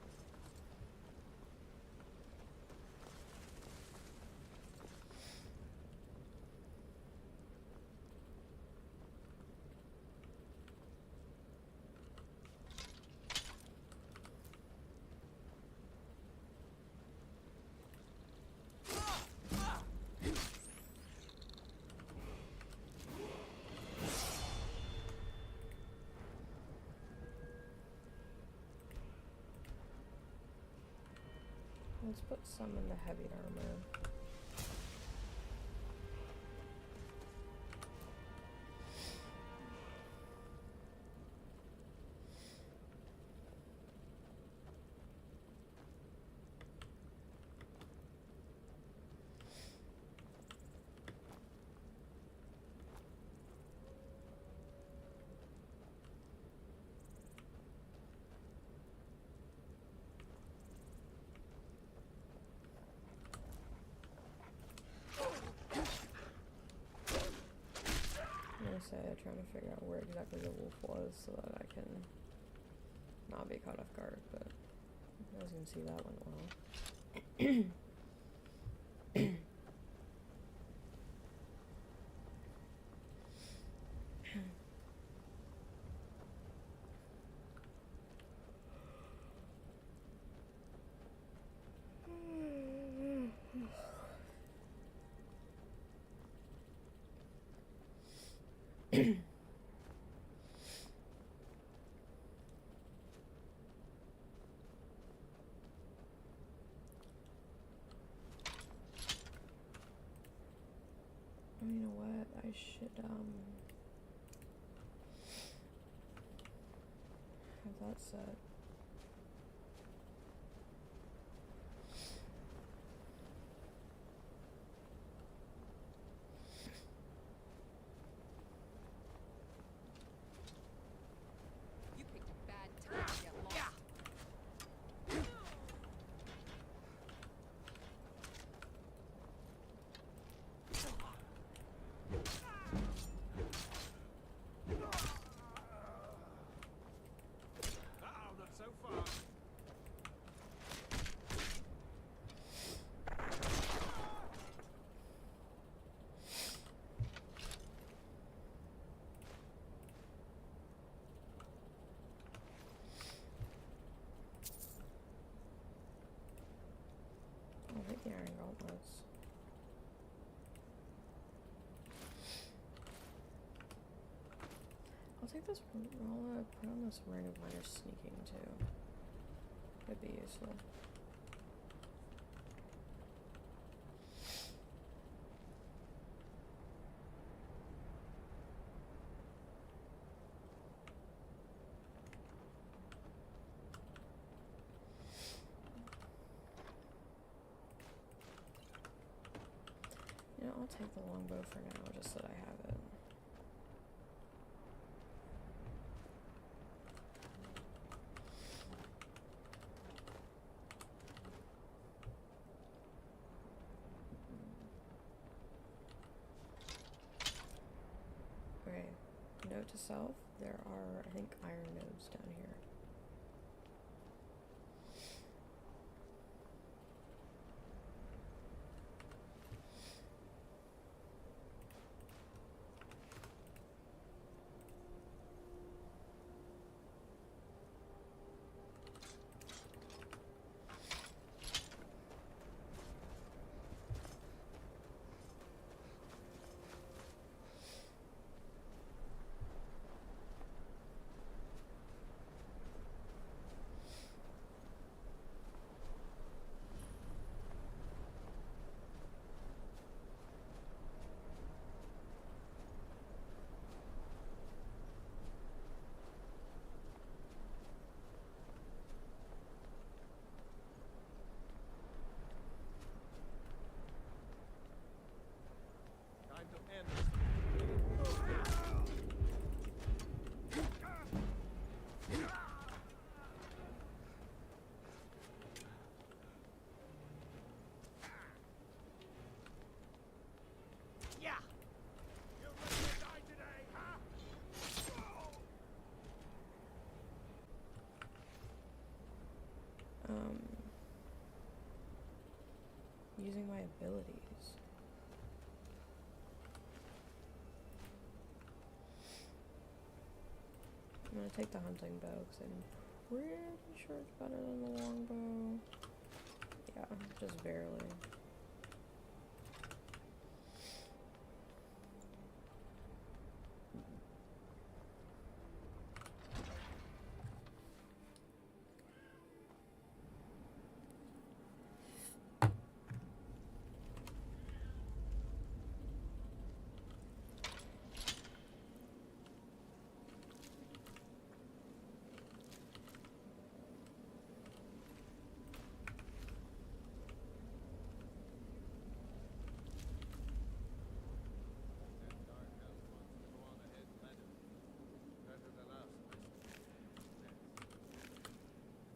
Let's put some in the heavy armor. Trying to figure out where exactly the wolf was so that I can not be caught off guard, but as you can see, that went well. You know what? I should have that set. You picked a bad time to get lost. Not so far. I'll take the iron gauntlets. I'll take this. I'll put on this ring of minor sneaking too. Could be useful. You know, I'll take the longbow for now, just so that I have it. Okay, note to self, there are, I think, iron nodes down here. using my abilities. I'm gonna take the hunting bow because I'm pretty sure it's better than the longbow. Yeah, just barely.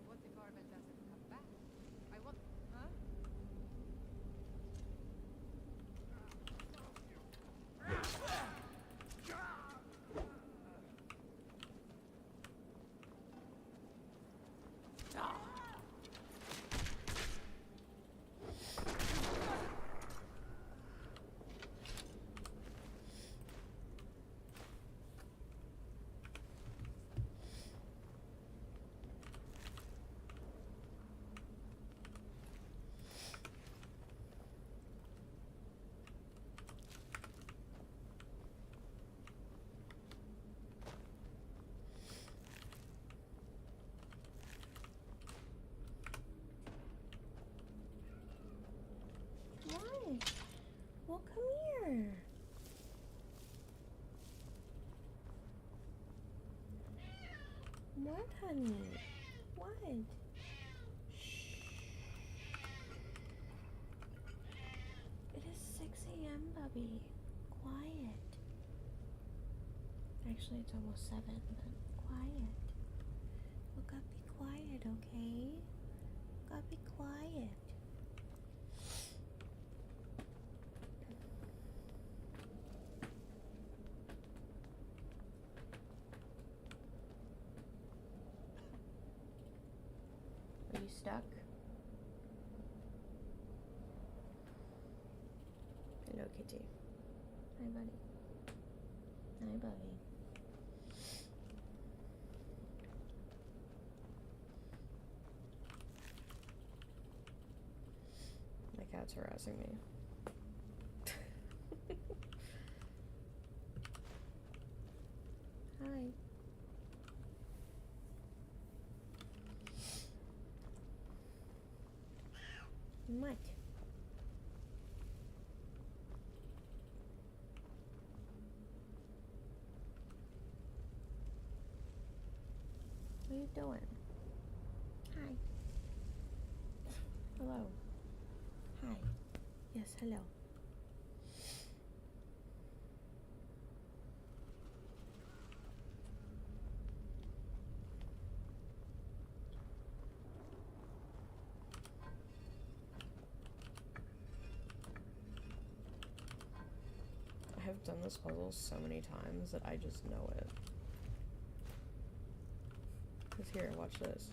What if Arvel doesn't come back? I want... Huh? Why? Well, come here. What, honey? What? Shh. It is 6 a.m., Bubby. Quiet. Actually, it's almost 7, but quiet. Well, gotta be quiet, okay? Gotta be quiet. Are you stuck? Hello, kitty. Hi, buddy. Hi, buddy. My cat's harassing me. Hi. What? What are you doing? Hi. Hello. Hi. Yes, hello. I have done this puzzle so many times that I just know it. Cause here, watch this.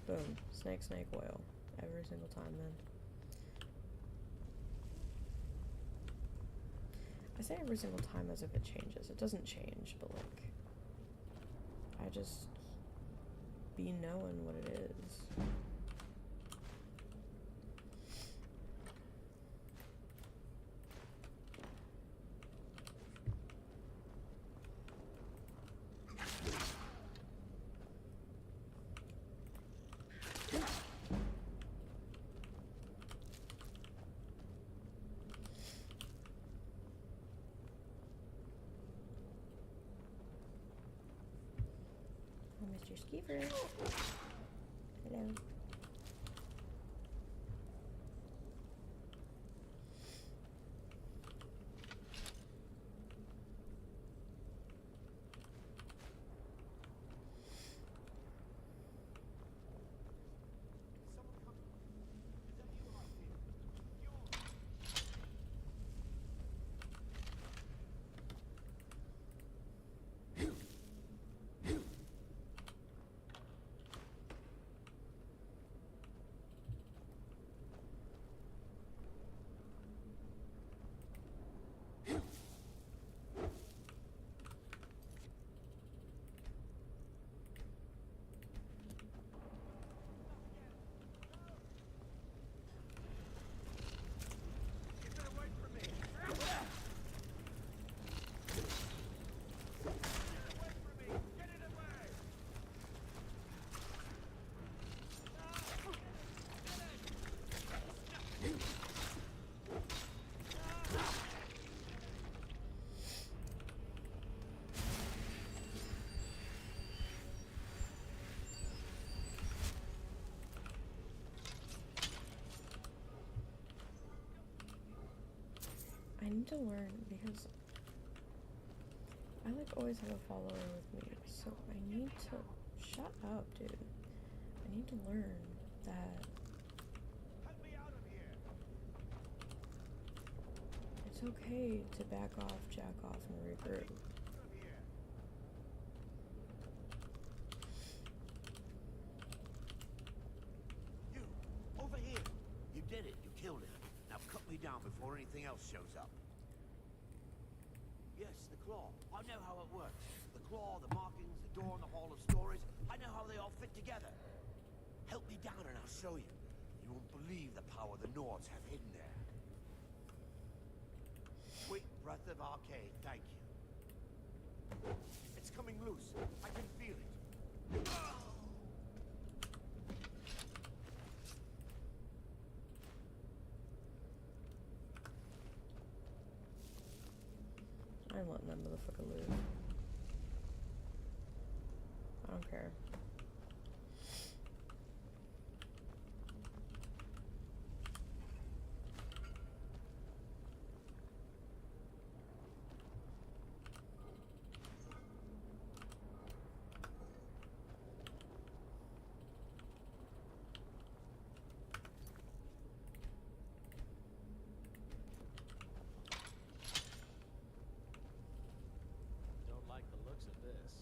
Boom. Snake, snake, oil. Every single time then. I say every single time as if it changes. It doesn't change, but like, I just be knowing what it is. Mr. Skeever. Hello. need to learn because I like always have a follower with me, so I need to shut up, dude. I need to learn that it's okay to back off, jack off, and regroup. You, over here. You did it. You killed it. Now cut me down before anything else shows up. Yes, the claw. I know how it works. The claw, the markings, the door in the Hall of Stories. I know how they all fit together. Help me down and I'll show you. You won't believe the power the Nords have hidden there. Sweet breath of Arcade, thank you. It's coming loose. I can feel it. I'm letting that motherfucker live. I don't care. Don't like the looks of this.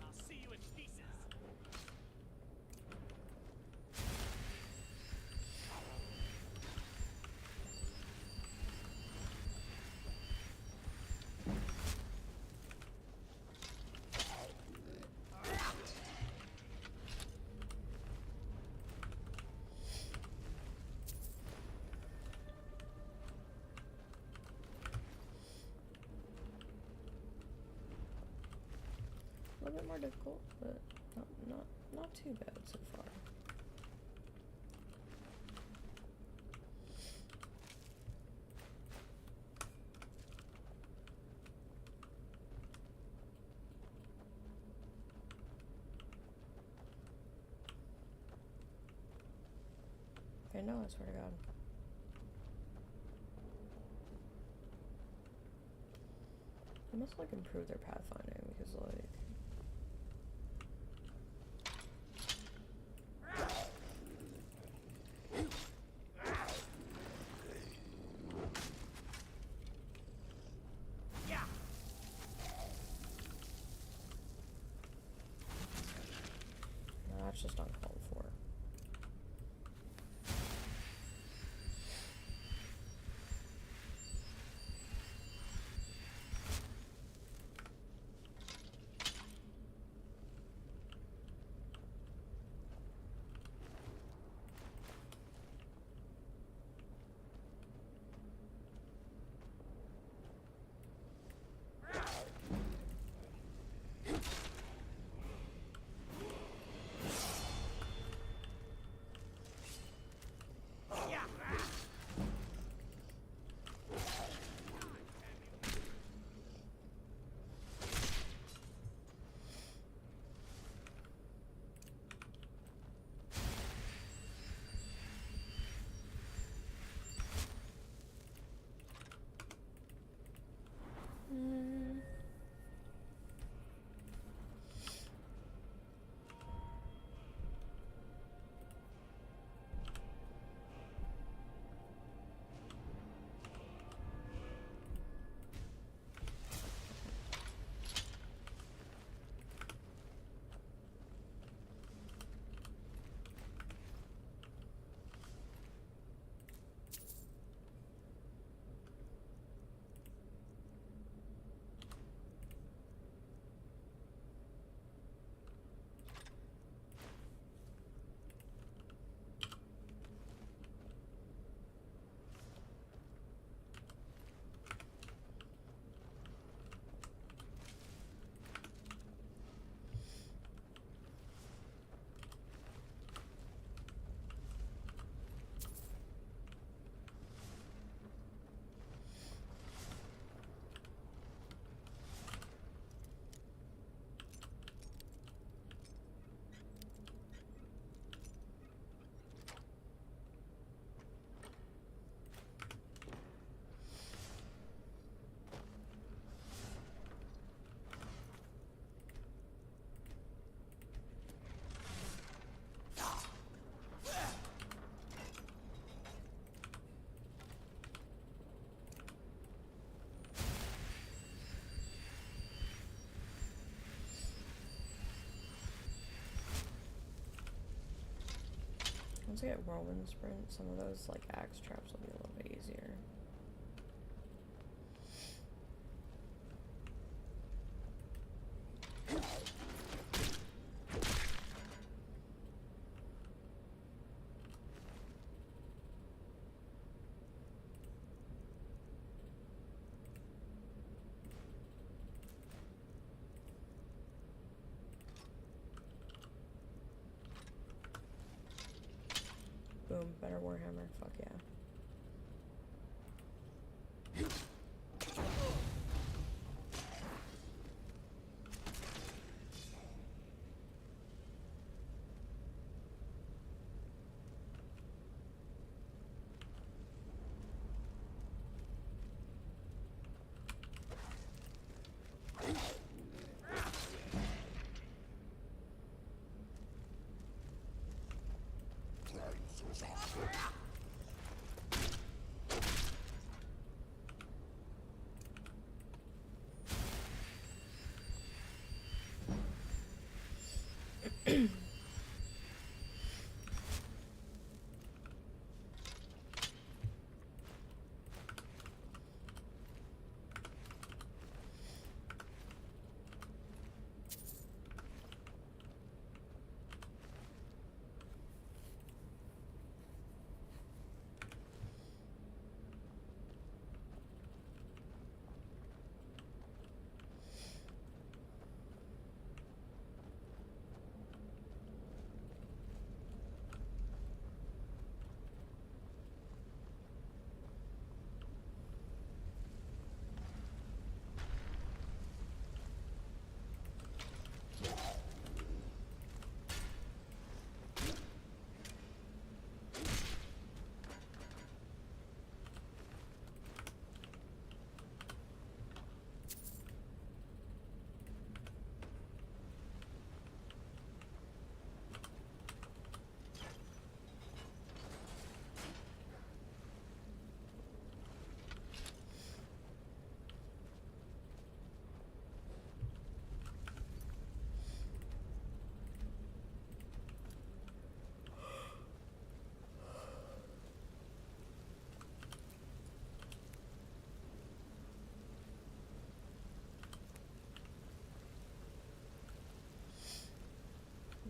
I'll see you in pieces. A little bit more difficult, but not too bad so far. Okay, no, I swear to God. They must like improve their pathfinding because like no, that's just uncalled for. Once I get Whirlwind Sprint, some of those like axe traps will be a little bit easier. Boom, better Warhammer, fuck yeah.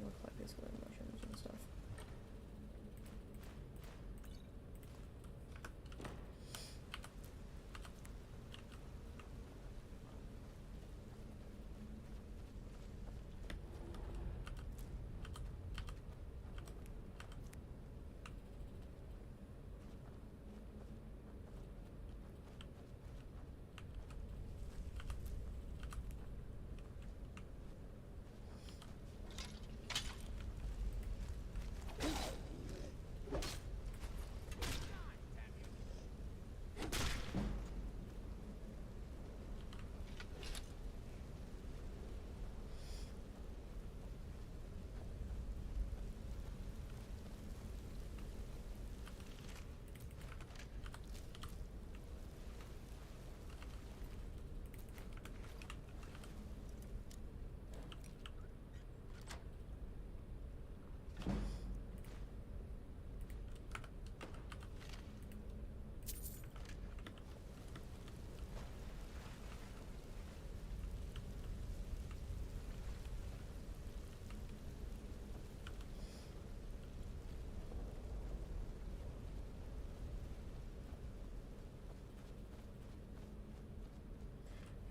Look like these little mushrooms and stuff.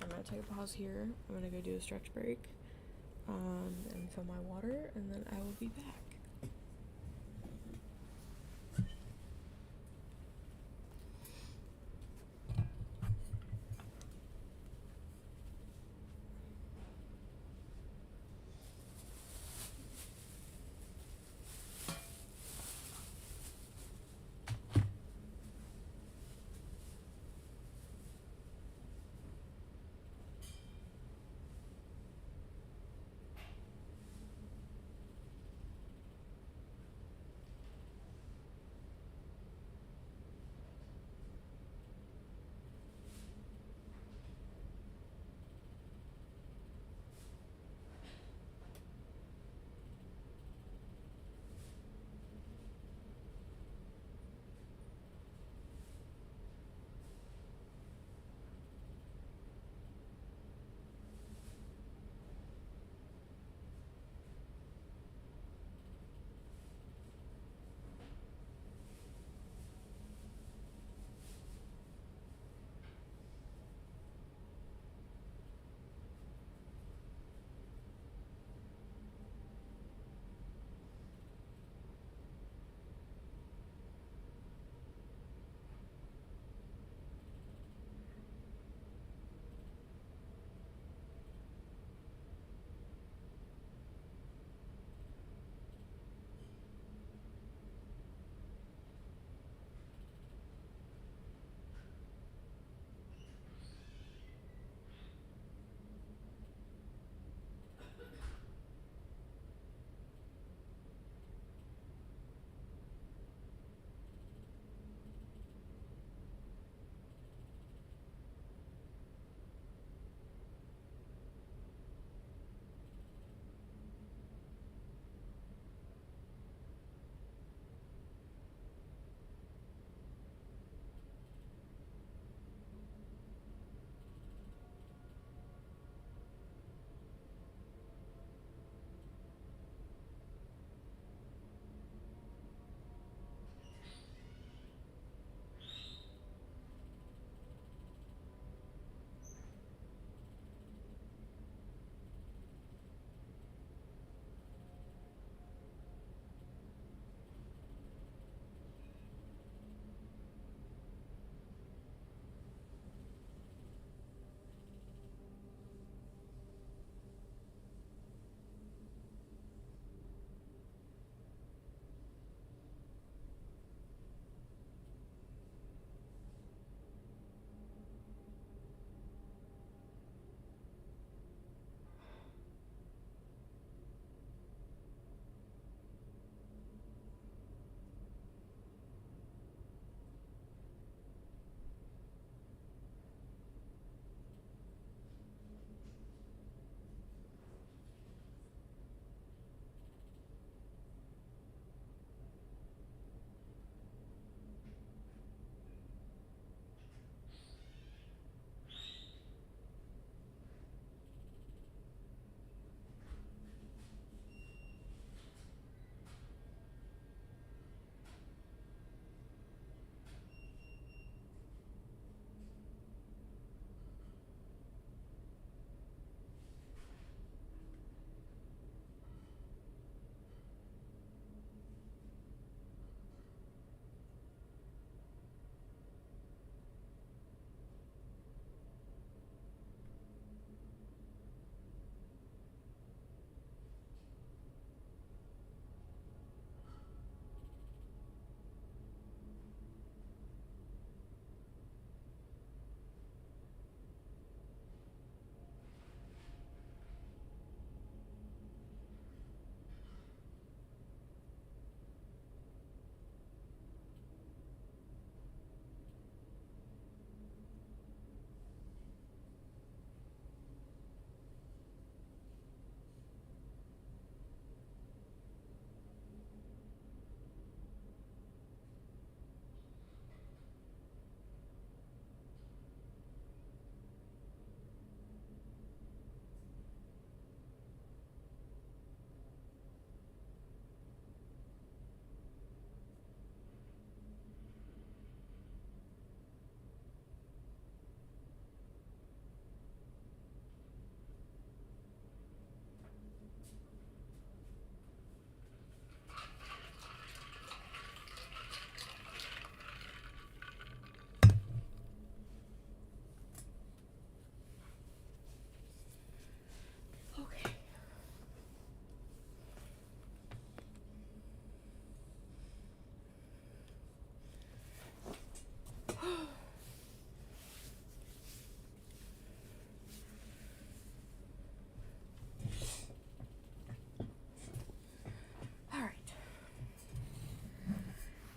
I'm gonna take a pause here. I'm gonna go do a stretch break, and fill my water, and then I will be back.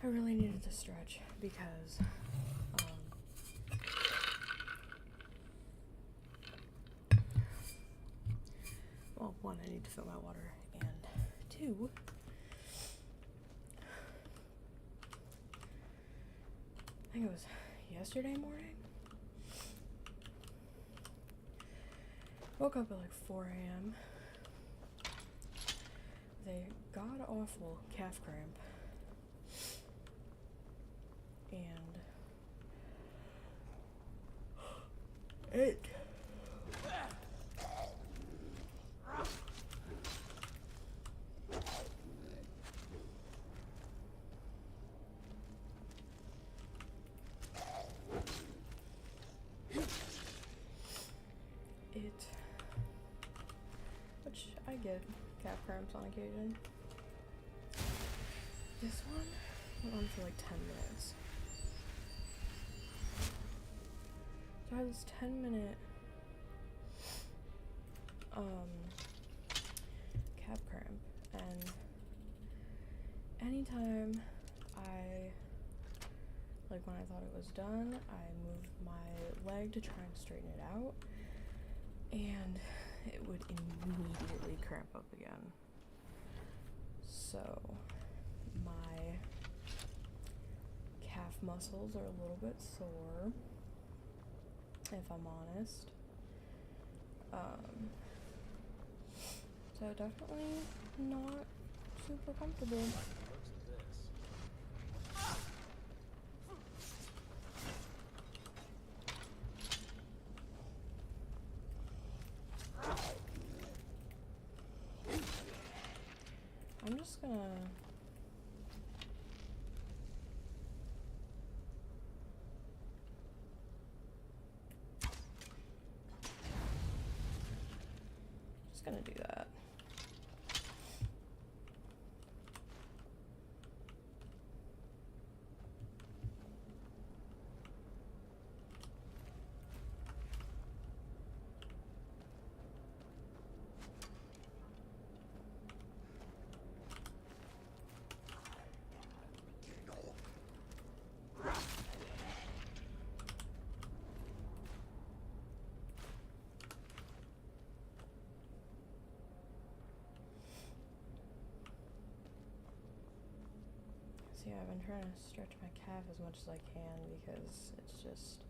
I really needed to stretch because well, one, I need to fill my water, and two, I think it was yesterday morning. Woke up at like 4 a.m. They god awful calf cramp. And it which I get calf cramps on occasion. This one went on for like 10 minutes. So I had this 10-minute calf cramp, and anytime when I thought it was done, I moved my leg to try and straighten it out, and it would immediately cramp up again. So my calf muscles are a little bit sore, if I'm honest. So definitely not super comfortable. I'm just gonna do that. See, I've been trying to stretch my calf as much as I can because it's just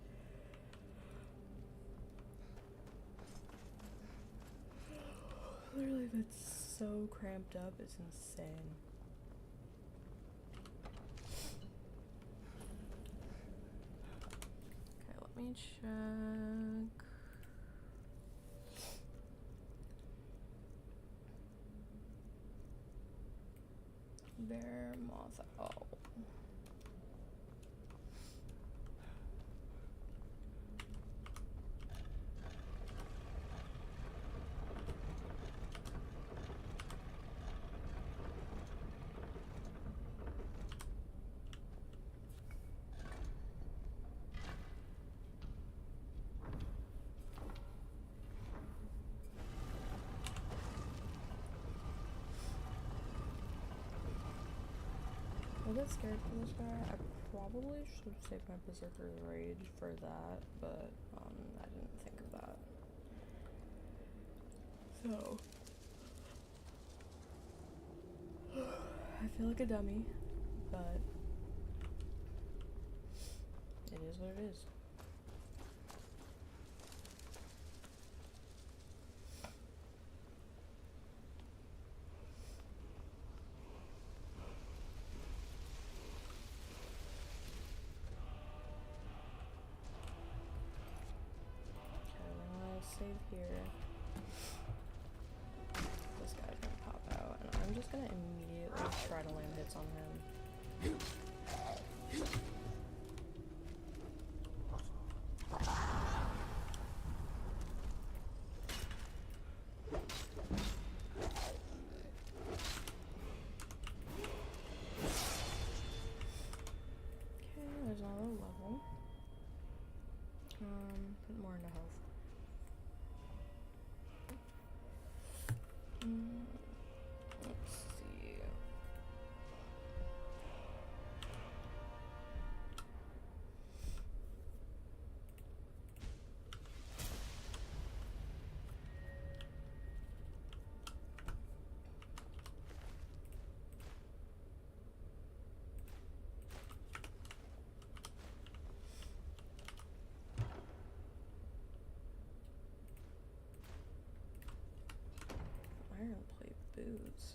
literally, if it's so cramped up, it's insane. Okay, let me check. Bear moth. Oh. I get scared for this guy. I probably should have saved my Berserker's Rage for that, but I didn't think of that. So I feel like a dummy, but it is what it is. Save here. This guy's gonna pop out, and I'm just gonna immediately try to land hits on him. Okay, there's another level. Put more into health. Let's see. boots.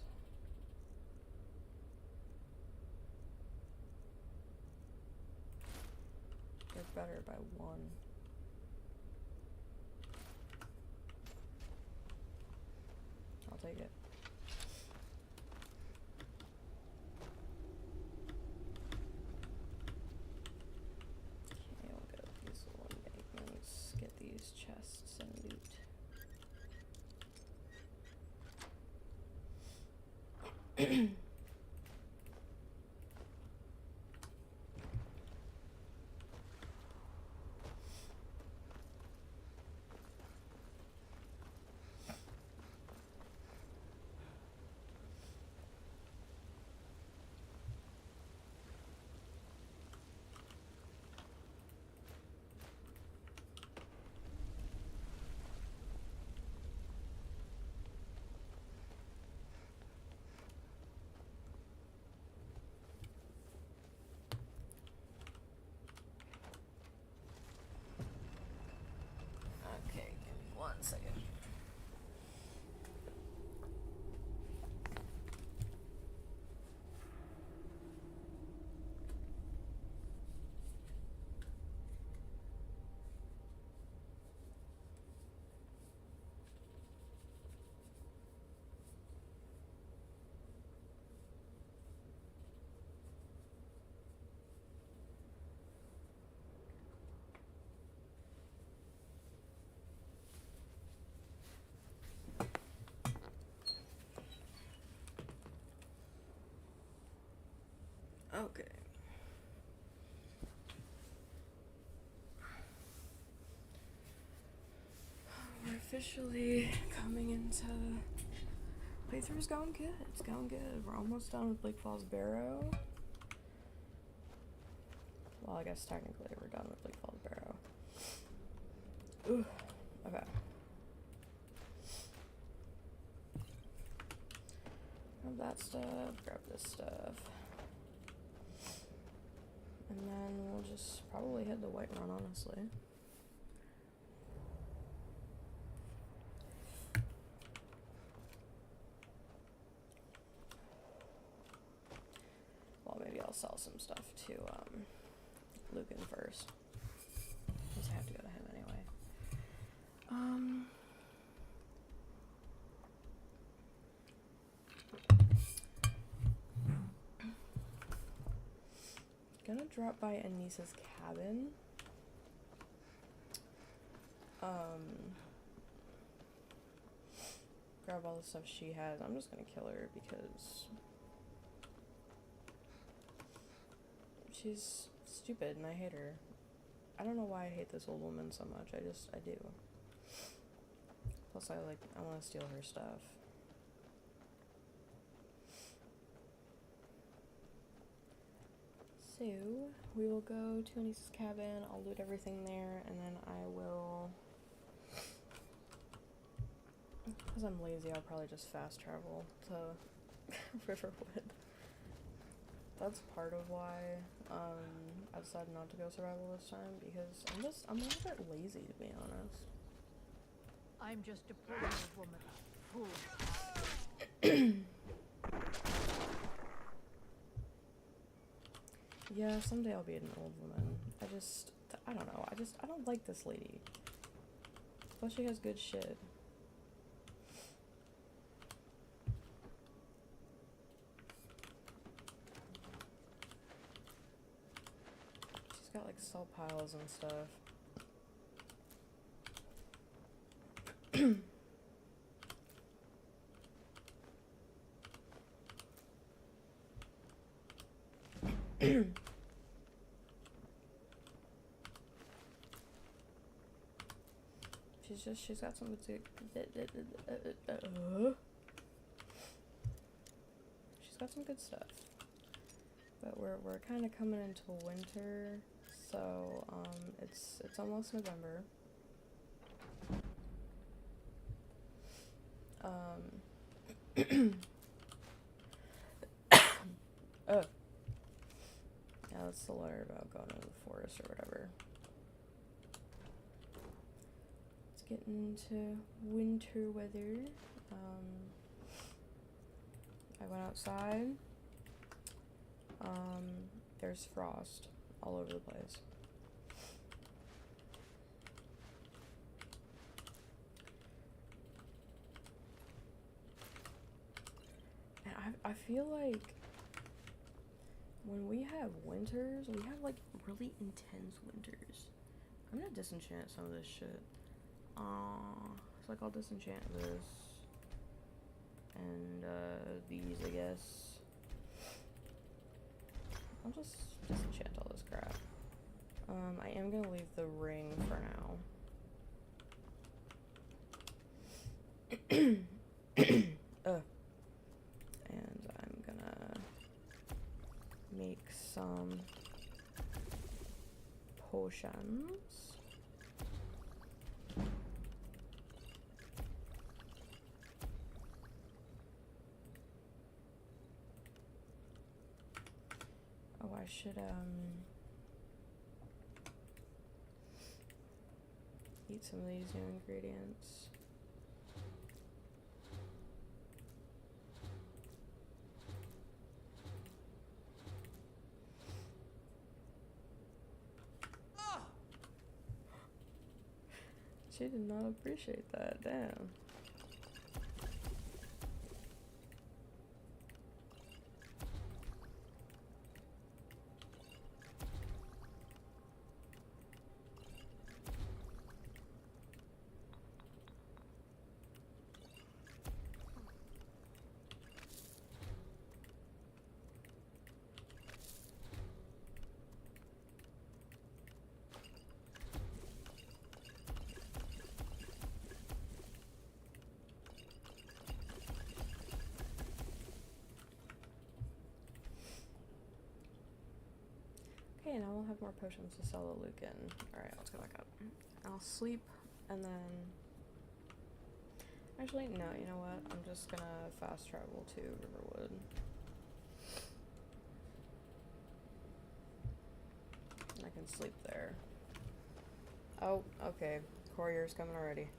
They're better by one. I'll take it. Okay, we'll go with these little embankments, get these chests and loot. Okay, give me 1 second. Okay. We're officially coming into playthrough's going good. It's going good. We're almost done with Lake Falls Barrow. Well, I guess technically we're done with Lake Falls Barrow. Ooh. Okay. Grab that stuff, grab this stuff. And then we'll just probably hit the Whiterun, honestly. Well, maybe I'll sell some stuff to Lucan first, because I have to go to him anyway. Gonna drop by Anissa's cabin. Grab all the stuff she has. I'm just gonna kill her because she's stupid and I hate her. I don't know why I hate this old woman so much. I do. Plus I wanna steal her stuff. So, we will go to Anissa's cabin, I'll loot everything there, and then I will, because I'm lazy, I'll probably just fast travel to Riverwood. That's part of why I decided not to go survival this time, because I'm a little bit lazy, to be honest. I'm just a poor old woman. Fool. Yeah, someday I'll be an old woman. I don't know. I don't like this lady. Plus she has good shit. She's got like salt piles and stuff. She's got some good she's got some good stuff. But we're kind of coming into winter, so it's almost November. Oh. Yeah, that's the letter about going to the forest or whatever. Let's get into winter weather. I went outside. There's frost all over the place. And I feel like when we have winters, we have like really intense winters. I'm gonna disenchant some of this shit. It's like I'll disenchant this. And these, I guess. I'll just disenchant all this crap. I am gonna leave the ring for now. And I'm gonna make some potions. Oh, I should, eat some of these new ingredients. She did not appreciate that, damn. Okay, now we'll have more potions to sell to Lucan. Alright, let's go back up. I'll sleep, and then... Actually, no, you know what? I'm just gonna fast travel to Riverwood. And I can sleep there. Oh, okay. Courier's coming already.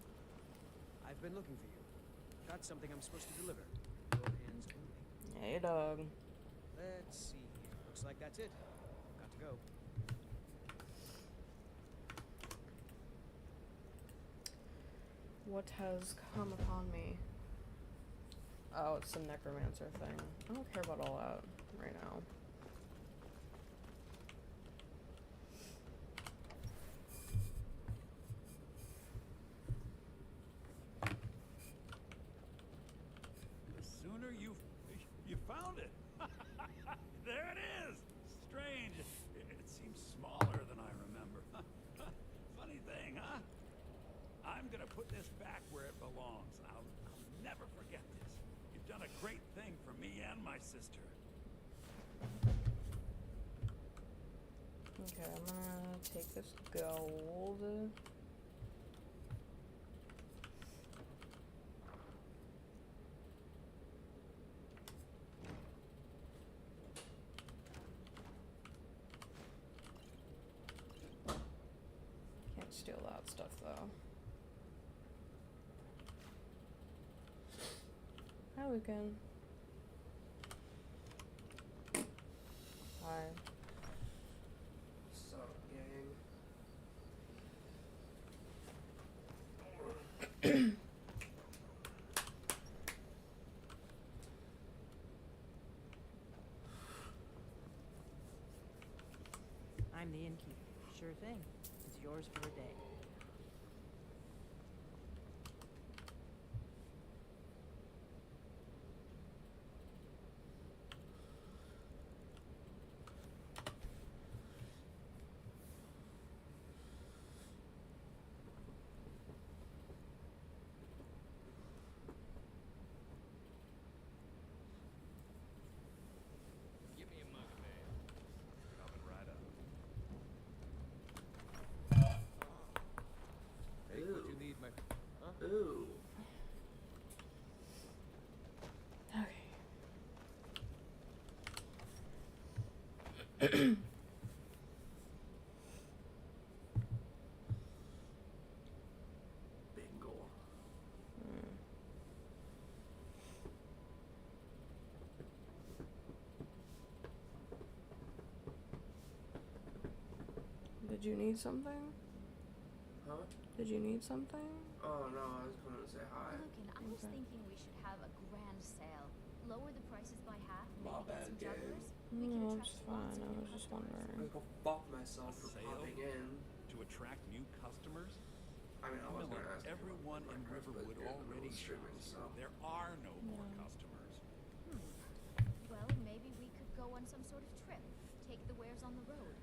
I've been looking for you. Got something I'm supposed to deliver. Your hands only. Hey, dog. Let's see here. Looks like that's it. Got to go. What has come upon me? Oh, it's some necromancer thing. I don't care about all that right now. The sooner you found it. There it is. Strange. It seems smaller than I remember. Funny thing, huh? I'm gonna put this back where it belongs. I'll never forget this. You've done a great thing for me and my sister. Okay, I'm gonna take this gold. Can't steal that stuff though. Hi, Lucan. Hi. What's up, gang? I'm the innkeeper. Sure thing. It's yours for a day. Give me a mug, man. Coming right up. Take what you need, my... Huh? Ooh. Okay. Bingo. Did you need something? Huh? Did you need something? Oh no, I was coming to say hi. Lucan, I was thinking we should have a grand sale. Lower the prices by half, My maybe get bad, some Gabe. jugglers. No, it's fine. I was just wondering. I go fuck myself for Sale? popping in. To attract new customers? I mean, I was Miller, gonna ask you everyone in about Minecraft, but Riverwood you're in the middle already of streaming, shops so. here. There are no more customers. Well, maybe we could go on some sort of trip. Take the wares on the road.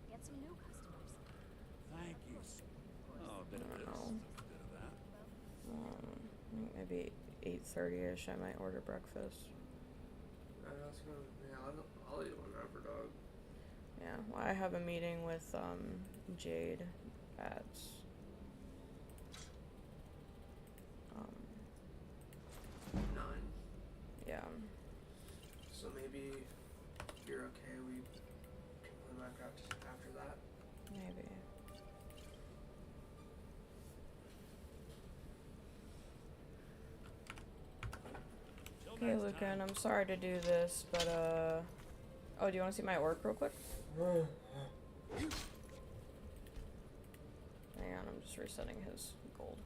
Get some new customers. Thank you. Oh, a bit of this, a bit of that. Maybe 8:30ish. I might order breakfast. I'll eat whenever, dog. Yeah, well, I have a meeting with Jade at 9. yeah. So maybe if you're okay, we can play Minecraft after that. Maybe. Okay, Lucan, I'm sorry to do this, but oh, do you want to see my orc real quick? Hang on, I'm just resetting his gold.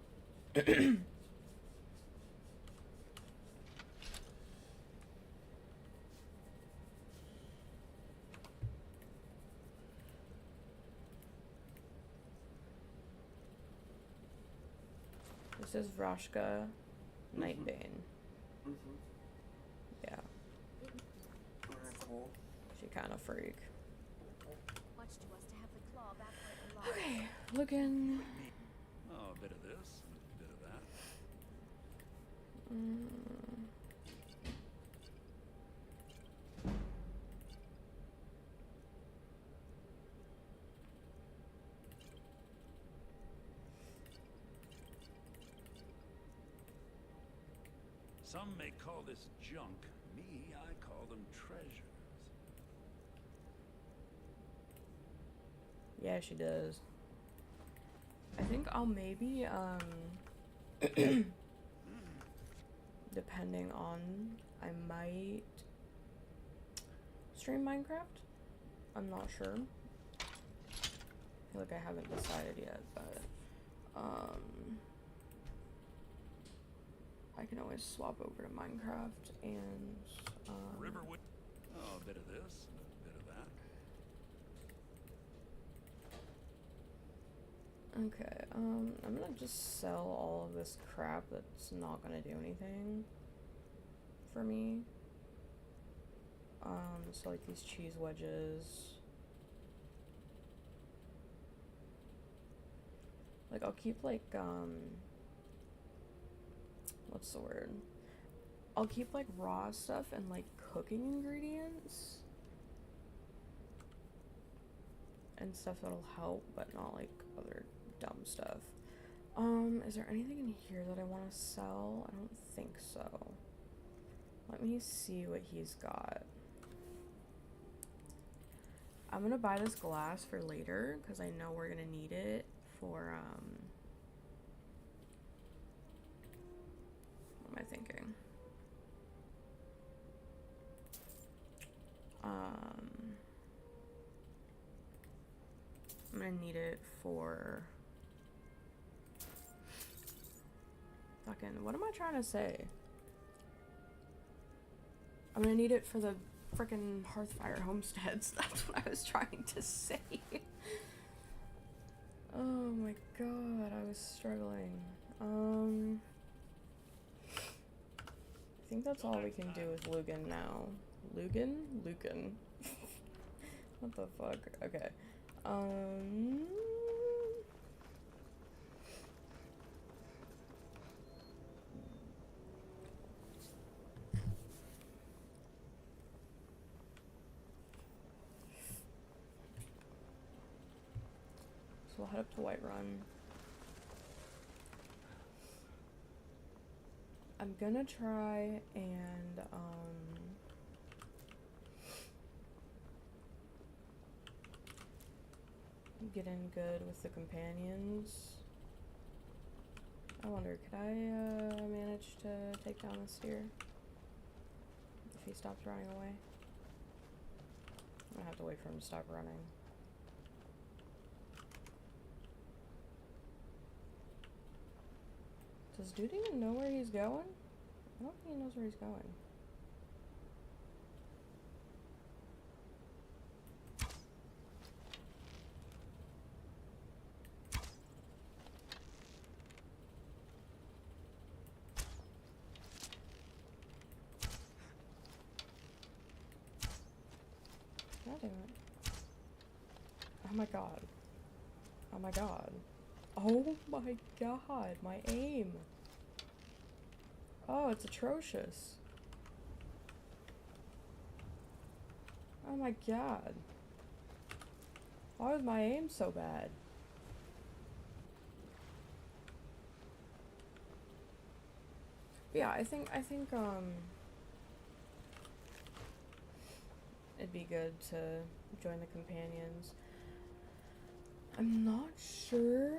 This is Vrashka Nightbane. Yeah. Alright, cool. She kind of freak. Much to us to have the claw back where it belongs. Okay, looking. Oh, a bit of this, a bit of that. Some may call this junk. Me, I call them treasures. Yeah, she does. I think I'll maybe, depending on, I might stream Minecraft. I'm not sure. I feel like I haven't decided yet, but, I can always swap over to Minecraft and, Riverwood. Oh, a bit of this, a bit of that. okay, I'm gonna just sell all of this crap that's not gonna do anything for me. So like these cheese wedges. Like I'll keep like, what's the word? I'll keep like raw stuff and like cooking ingredients. And stuff that'll help, but not like other dumb stuff. Is there anything in here that I want to sell? I don't think so. Let me see what he's got. I'm gonna buy this glass for later because I know we're gonna need it for what am I thinking? I'm gonna need it for fucking, what am I trying to say? I'm gonna need it for the frickin' Hearthfire homesteads. That's what I was trying to say. Oh my god, I was struggling. I think that's all we can do with Lugan now. Lugan? Lucan. What the fuck? Okay. So we'll head up to Whiterun. I'm gonna try and, get in good with the companions. I wonder, could I, manage to take down the steer? If he stops running away? I'm gonna have to wait for him to stop running. Does dude even know where he's going? I don't think he knows where he's going. God damn it. Oh my god. Oh my god. Oh my god, my aim. Oh, it's atrocious. Oh my god. Why was my aim so bad? Yeah, I think it'd be good to join the companions. I'm not sure.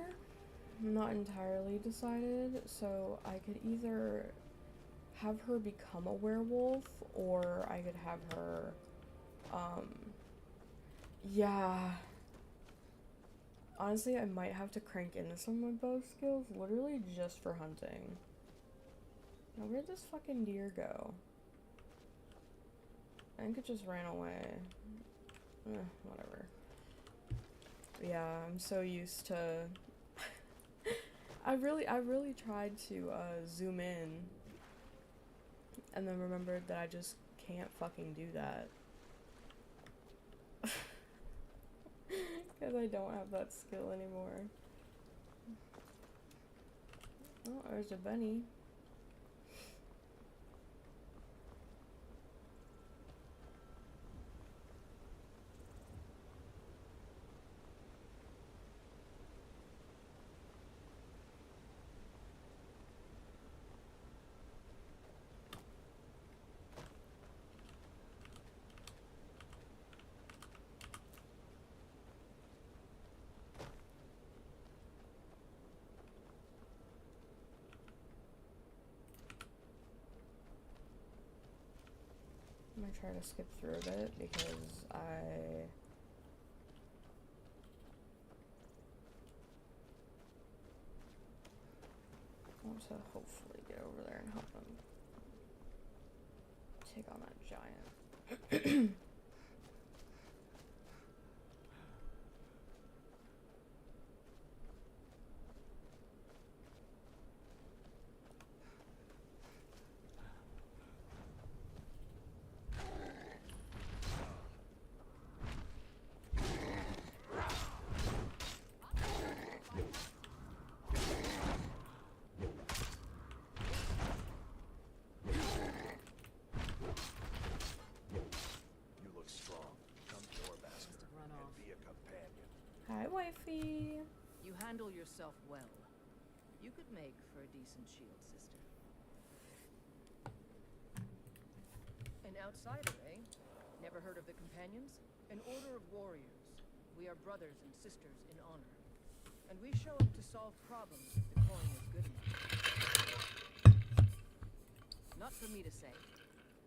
I'm not entirely decided, so I could either have her become a werewolf, or I could have her, yeah. Honestly, I might have to crank into some of my bow skills, literally just for hunting. Now, where'd this fucking deer go? I think it just ran away. Whatever. Yeah, I'm so used to... I really tried to zoom in and then remembered that I just can't fucking do that. Because I don't have that skill anymore. Oh, there's a bunny. I'm gonna try to skip through a bit because I want to hopefully get over there and help them take on that giant. Hi, wifey. You handle yourself well. You could make for a decent shield sister. An outsider, eh? Never heard of the Companions? An order of warriors. We are brothers and sisters in honor. And we show up to solve problems if the coin is good enough. Not for me to say.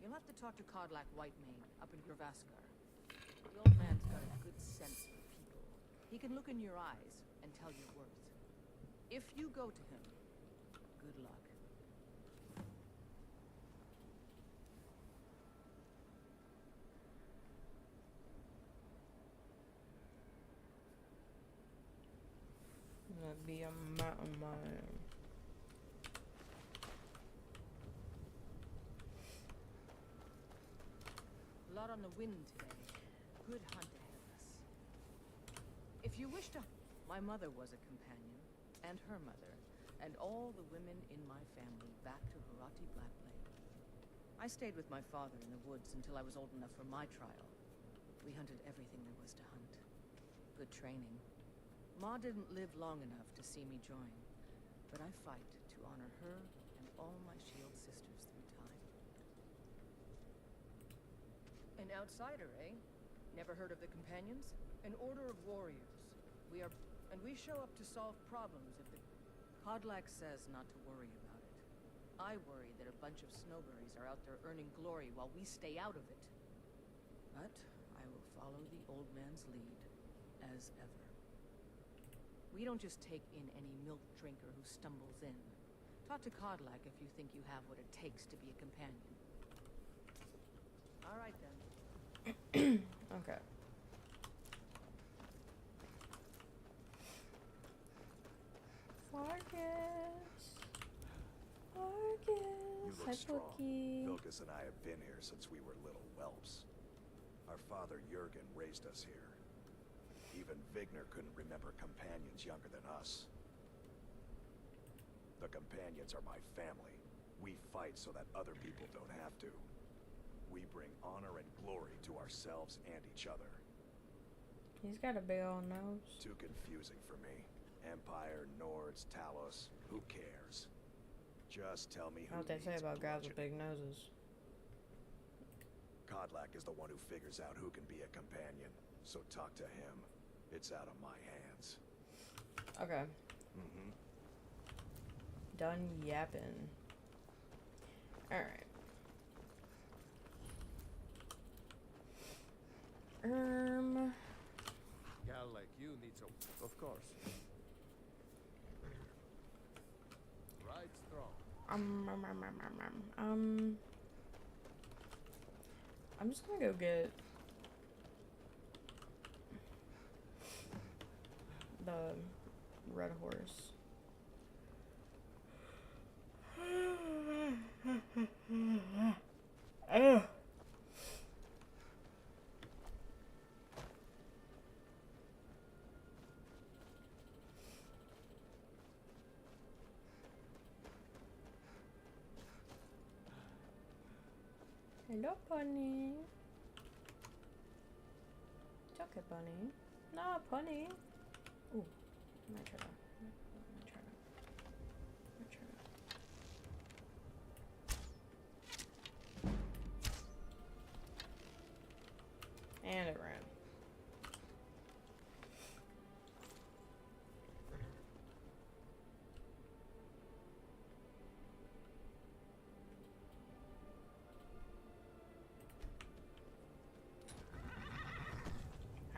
You'll have to talk to Kodlak Whitemane up in Gurvaskar. The old man's got a good sense for people. He can look in your eyes and tell your worth. If you go to him, good luck. That'd be a mountain lion. A lot on the wind today. Good hunt ahead of us. If you wish to... My mother was a companion, and her mother, and all the women in my family back to Harati Blackblade. I stayed with my father in the woods until I was old enough for my trial. We hunted everything there was to hunt. Good training. Ma didn't live long enough to see me join, but I fight to honor her and all my shield sisters through time. An outsider, eh? Never heard of the Companions? An order of warriors. We show up to solve problems if the... Kodlak says not to worry about it. I worry that a bunch of snowberries are out there earning glory while we stay out of it. But I will follow the old man's lead, as ever. We don't just take in any milk drinker who stumbles in. To Talk to Kodlak if you think you have what it takes to be a companion. All right, then. Okay. Fargus. You Hi, look strong. Pookie. Vilkas and I have been here since we were little whelps. Our father Jurgen raised us here. Even Vigner couldn't remember companions younger than us. The companions are my family. We fight so that other people don't have to. We bring honor and glory to ourselves and each other. He's got a big old nose. Too confusing for me. Empire, Nords, Talos, who cares? Just tell me who What they say needs about guys with bludgeoning. big noses. Kodlak is the one who figures out who can be a companion. So talk to him. It's out of my hands. Okay. Mm-hmm. Done yapping. Alright. Gal like you needs a... Of course. Right strong. I'm just gonna go get the red horse. Ugh. Hello, bunny. It's okay, bunny. No, bunny. Ooh, my turn. And it ran.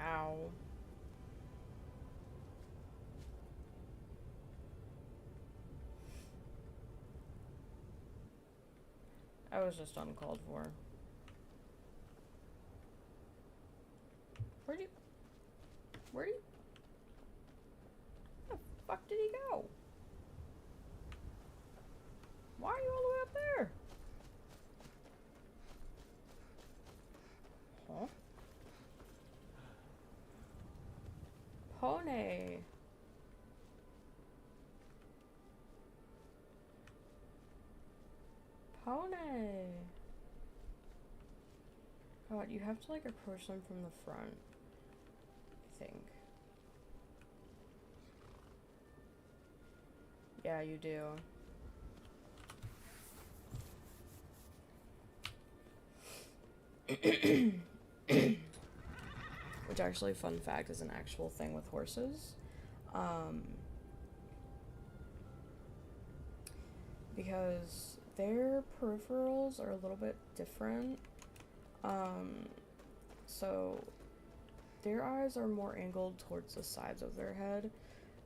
Ow. I was just uncalled for. Where the fuck did he go? Why are you all the way up there? Huh? Pony. Pony. God, you have to like approach them from the front. I think. Yeah, you do. Which actually, fun fact, is an actual thing with horses. Because their peripherals are a little bit different. So their eyes are more angled towards the sides of their head.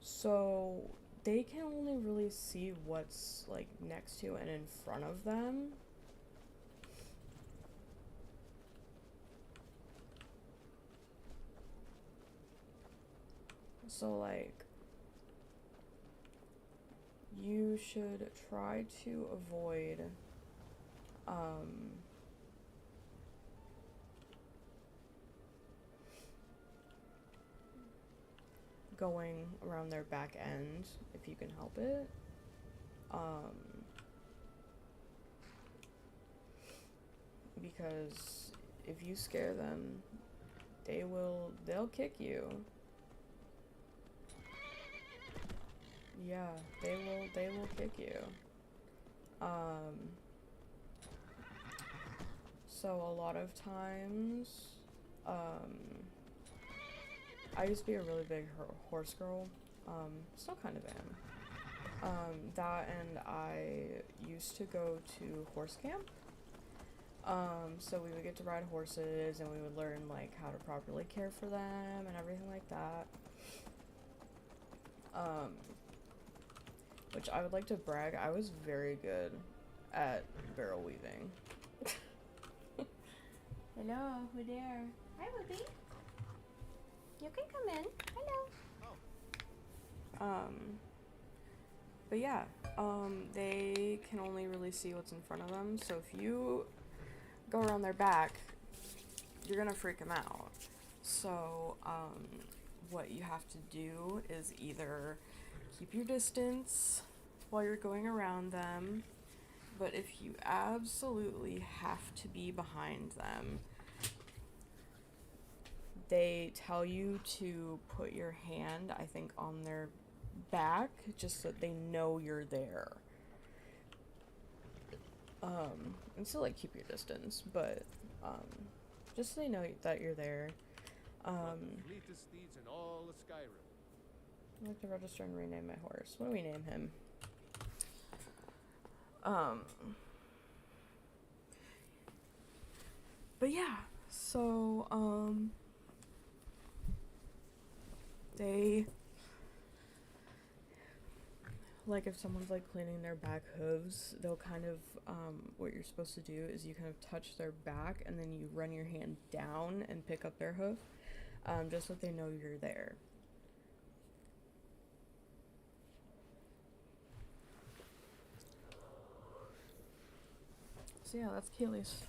So they can only really see what's like next to and in front of them. So like you should try to avoid going around their back end if you can help it. Because if you scare them, they'll kick you. Yeah, they will kick you. So a lot of times, I used to be a really big horse girl, still kind of am. That and I used to go to horse camp. So we would get to ride horses and we would learn like how to properly care for them and everything like that. which I would like to brag, I was very good at barrel weaving. Hello, who there? Hi, Whoopi. You can come in. Hello. But yeah, they can only really see what's in front of them, so if you go around their back, you're gonna freak them out. So, what you have to do is either keep your distance while you're going around them, but if you absolutely have to be behind them, they tell you to put your hand, I think, on their back, just so that they know you're there. And still, like, keep your distance, but, just so they know that you're there. Fleetest steeds in all of Skyrim. I'd like to register and rename my horse. What do we name him? But yeah, so, they, like, if someone's, like, cleaning their back hooves, they'll kind of, what you're supposed to do is you kind of touch their back, and then you run your hand down and pick up their hoof, just so that they know you're there. So yeah, that's Kaylee's,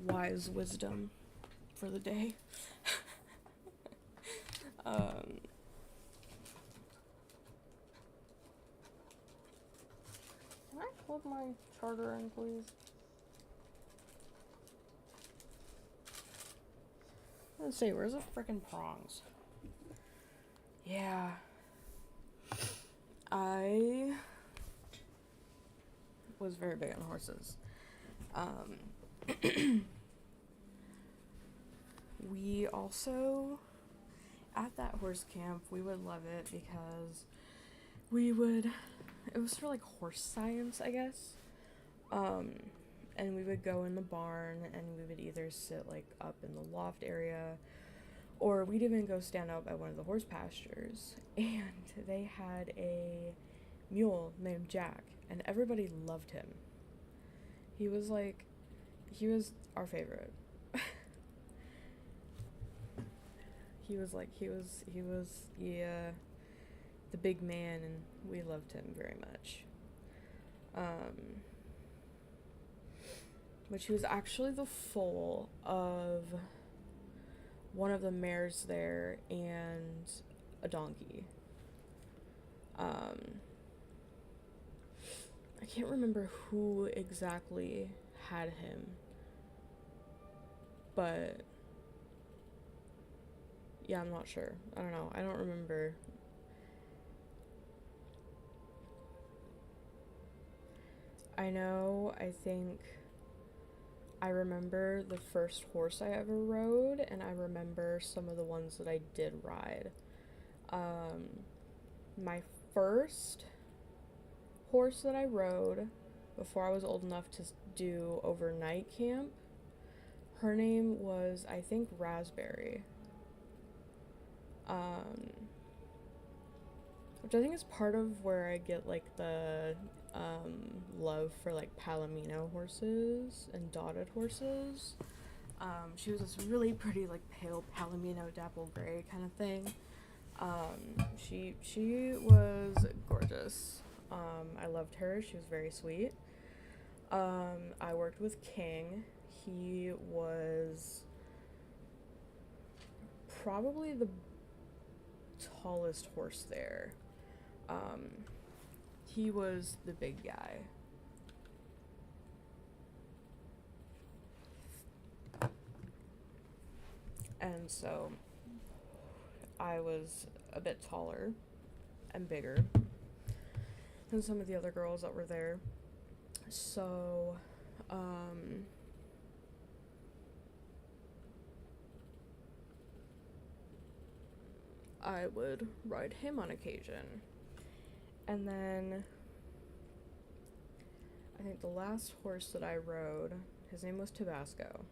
wise wisdom for the day. Can I plug my charger in, please? Let's see, where's the frickin' prongs? Yeah. I was very big on horses. We also, at that horse camp, we would love it because it was for like horse science, I guess. And we would go in the barn and we would either sit like up in the loft area, or we'd even go stand out by one of the horse pastures, and they had a mule named Jack, and everybody loved him. He was our favorite. He was the big man, and we loved him very much. But he was actually the foal of one of the mares there and a donkey. I can't remember who exactly had him, but yeah, I'm not sure. I don't know. I don't remember. I remember the first horse I ever rode, and I remember some of the ones that I did ride. My first horse that I rode before I was old enough to do overnight camp, her name was, I think, Raspberry. Which I think is part of where I get like the love for like Palomino horses and dotted horses. She was this really pretty like pale Palomino dapple gray kind of thing. She was gorgeous. I loved her. She was very sweet. I worked with King. He was probably the tallest horse there. He was the big guy. And so I was a bit taller and bigger than some of the other girls that were there. So, I would ride him on occasion. And then I think the last horse that I rode, his name was Tabasco.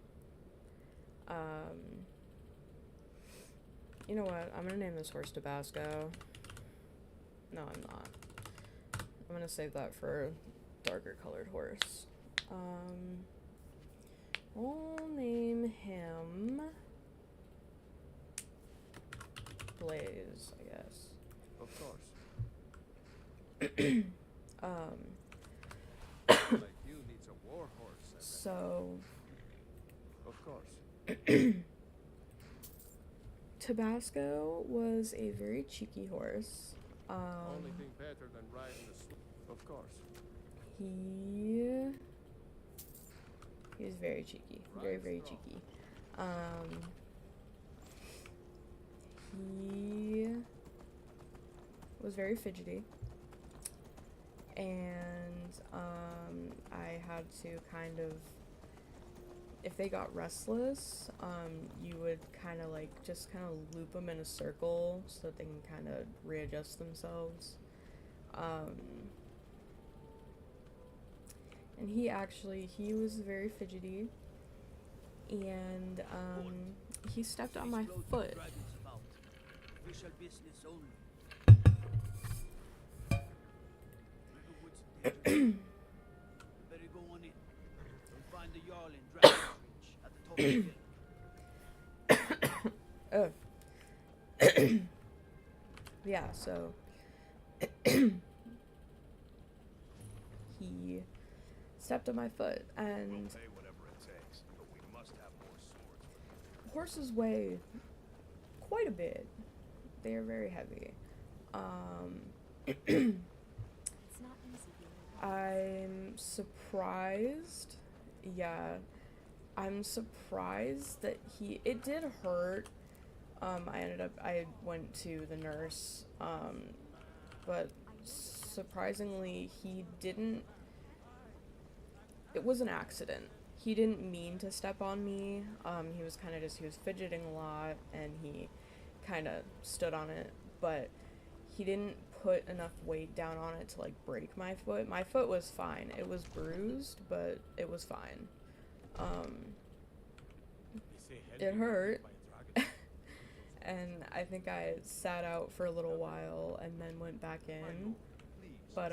You know what? I'm gonna name this horse Tabasco. No, I'm not. I'm gonna save that for a darker colored horse. We'll name him Blaze, I guess. Of course. Like you needs a war horse. So. Of course. Tabasco was a very cheeky horse. Only thing better than riding a of course. He was very cheeky. Very, very cheeky. He was very fidgety. And I had to kind of, if they got restless, you would kind of like just kind of loop them in a circle so that they can kind of readjust themselves. And he was very fidgety, and he stepped on my foot. Official business only. Better go on in. You'll find the Jarl in Dragon's Reach at the top of the hill. Yeah, so he stepped on my foot, and We'll pay whatever it takes, but we must have more swords. horses weigh quite a bit. They are very heavy. It's not easy being I'm surprised. Yeah, I'm surprised that it did hurt. I went to the nurse, but surprisingly, it was an accident. He didn't mean to step on me. He was fidgeting a lot, and he kind of stood on it, but he didn't put enough weight down on it to like break my foot. My foot was fine. It was bruised, but it was fine. It hurt. And I think I sat out for a little while and then went back in. But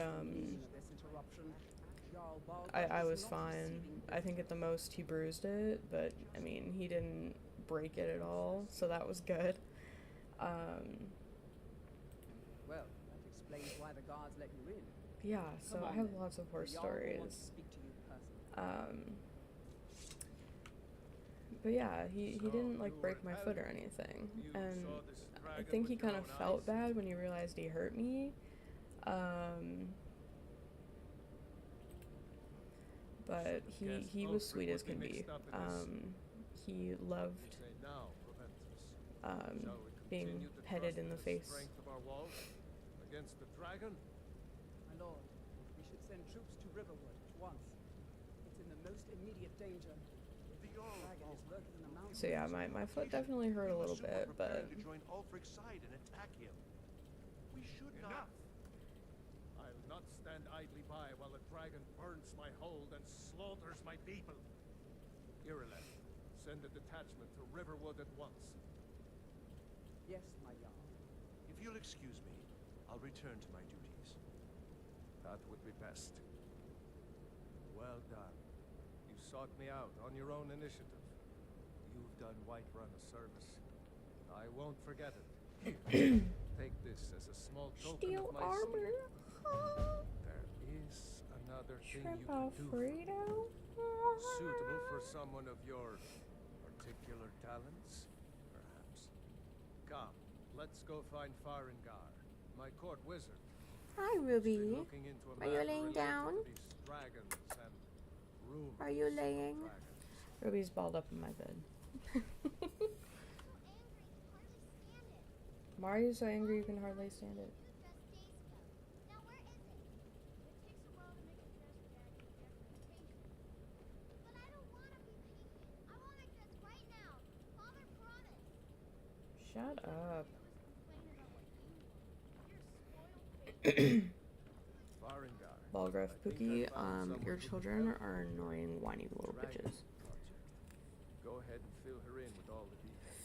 I was fine. I think at the most he bruised it, but I mean he didn't break it at all, so that was good. Well, that explains why the guards let you in. Yeah, so Come on I have then. lots of horse The Jarl will want to stories. speak to you personally. But yeah, he didn't like break my foot or anything, and I think he kind of felt bad when he realized he hurt me. But he was sweet as can be. He loved being petted in the face. Against the dragon? My lord, we should send troops to Riverwood at once. It's in the most immediate danger. The dragon is lurking in the mountains. So yeah, my foot definitely hurt a little bit, but to join Ulfric's side and attack him. We should not. I'll not stand idly by while the dragon burns my hold and slaughters my people. Irileth, send a detachment to Riverwood at once. Yes, my Jarl. If you'll excuse me, I'll return to my duties. That would be best. Well done. You sought me out on your own initiative. You've done Whiterun a service. I won't forget it. Here, take this as a small token steel of my armor. There is another thing Shrimp you can do for me. Alfredo. Suitable for someone of your particular talents, perhaps. Come, let's go find Farengar, my court wizard. Hi, Ruby. Looking into a Are you matter laying related down? to these dragons and rumors Are you of laying? dragons. Ruby's balled up in my bed. Mario's so angry you can hardly stand it. Shut up. Farengar. Balgraf I think Pookie, I found someone your who can children help are you. annoying, whiny little Dragon, bitches. Go ahead and fill her in with all the details.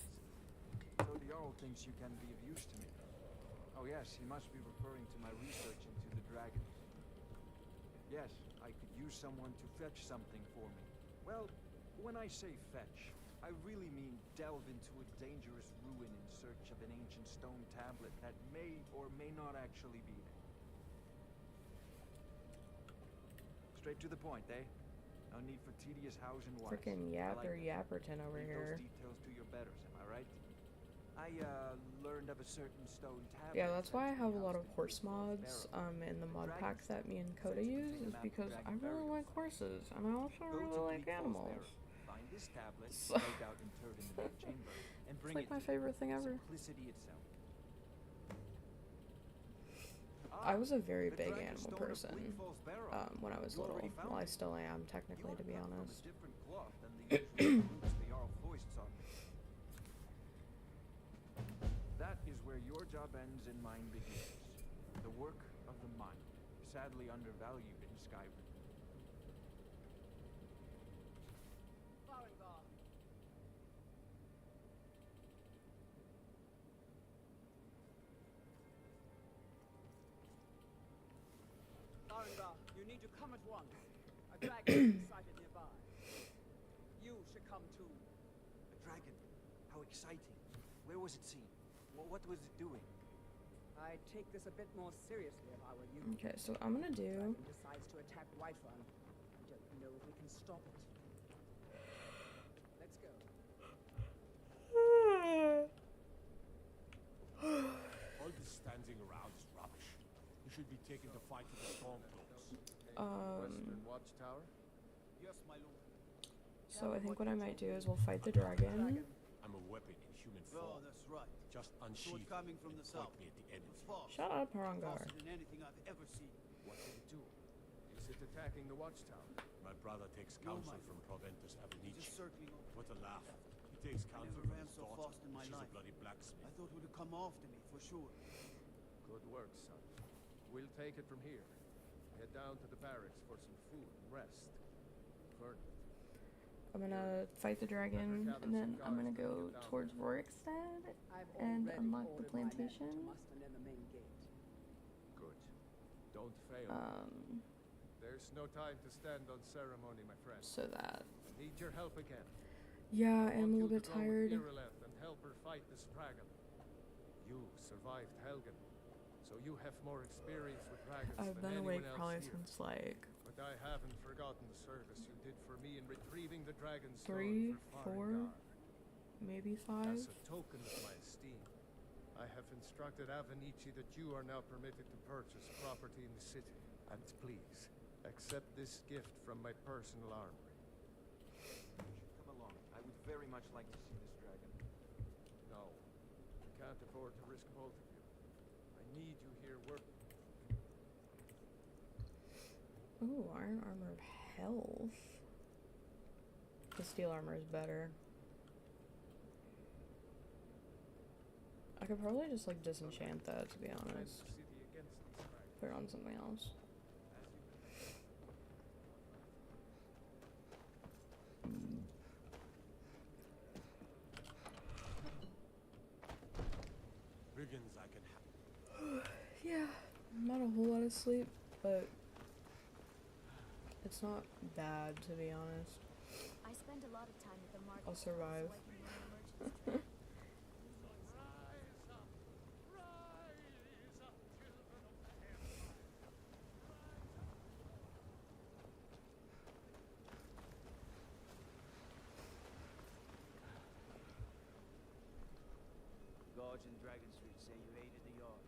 So the Jarl thinks you can be of use to me. Oh yes, he must be referring to my research into the dragons. Yes, I could use someone to fetch something for me. Well, when I say fetch, I really mean delve into a dangerous ruin in search of an ancient stone tablet that may or may not actually be there. Straight to the point, eh? No need for tedious hows and whys. Freaking Yapper Yapperton over Leave here. those details to your betters, am I right? I learned of a certain stone tablet. Yeah, that's why I have a lot of housed in horse Woodfall's mods Barrow. in the mod Dragon pack that me and Coda use, is because I really like horses, and I also Go to really like Bleak Falls animals. Barrow, find this tablet, So- no doubt interred in the main chamber, and bring like it my to favorite thing ever. Simplicity itself. I was a very the big dragon animal stone of person Bleak Falls Barrow. when I was You little. already found Well, I it. still am, technically, to be You're cut honest. from a different cloth than the usual roots the Jarl foists on me. That is where your job ends and mine begins. The work of the mind, sadly undervalued in Skyrim. Farengar. Farengar, you need to come at once. A dragon is sighted nearby. You should come too. A dragon? How exciting. Where was it seen? What was it doing? I'd take this a bit more seriously if I were you. Okay, so I'm gonna do. Dragon decides to attack Whiterun. I don't know if we can stop it. Let's go. All this standing around is rubbish. You should be taken to fight with the Stormcloaks. Western Watchtower? Yes, my lord. So I think what I might do is we'll fight the dragon. I'm a weapon in human Oh, form. that's right. Just Sword unsheathe coming from the and south. point me at the enemy. It's fast. Shut up, Harangar. Faster than anything I've ever seen. What did it do? Is it attacking the Watchtower? My brother takes No, counsel my from Proventus Avenice. Just circling over. What a laugh. He takes I counsel never from ran his so daughter. fast in my She's life. a bloody blacksmith. I thought it would have come after me, for sure. Good work, son. We'll take it from here. Head down to the barracks for some food and rest. Burn. I'm gonna fight the dragon, and then I'm gonna go towards Rorikstead and unlock the plantation. Good. Don't fail. There's no time to stand on ceremony, my friend. So that. Need your help again. Yeah, I am a Want you little bit to go with tired. Irileth and help her fight this dragon. You survived Helgen, so you have more experience with dragons I've than been anyone awake else probably here. since like But I haven't forgotten the service you did for me in retrieving the dragon's 3, stone for 4, Farengar. maybe 5. As a token of my esteem, I have instructed Avenici that you are now permitted to purchase property in the city. And please, accept this gift from my personal armory. Come along. I would very much like to see this dragon. No, I can't afford to risk both of you. I need you here working. Ooh, iron armor of health. The steel armor is better. I could probably just like disenchant that, to be honest. Put it on something else. Brigands I can have. Yeah, not a whole lot of sleep, but it's not bad, to be honest. I spend a lot of time at the market. I'll survive. So I can learn merchants' trade. Guards in Dragon Street say you aided the yard.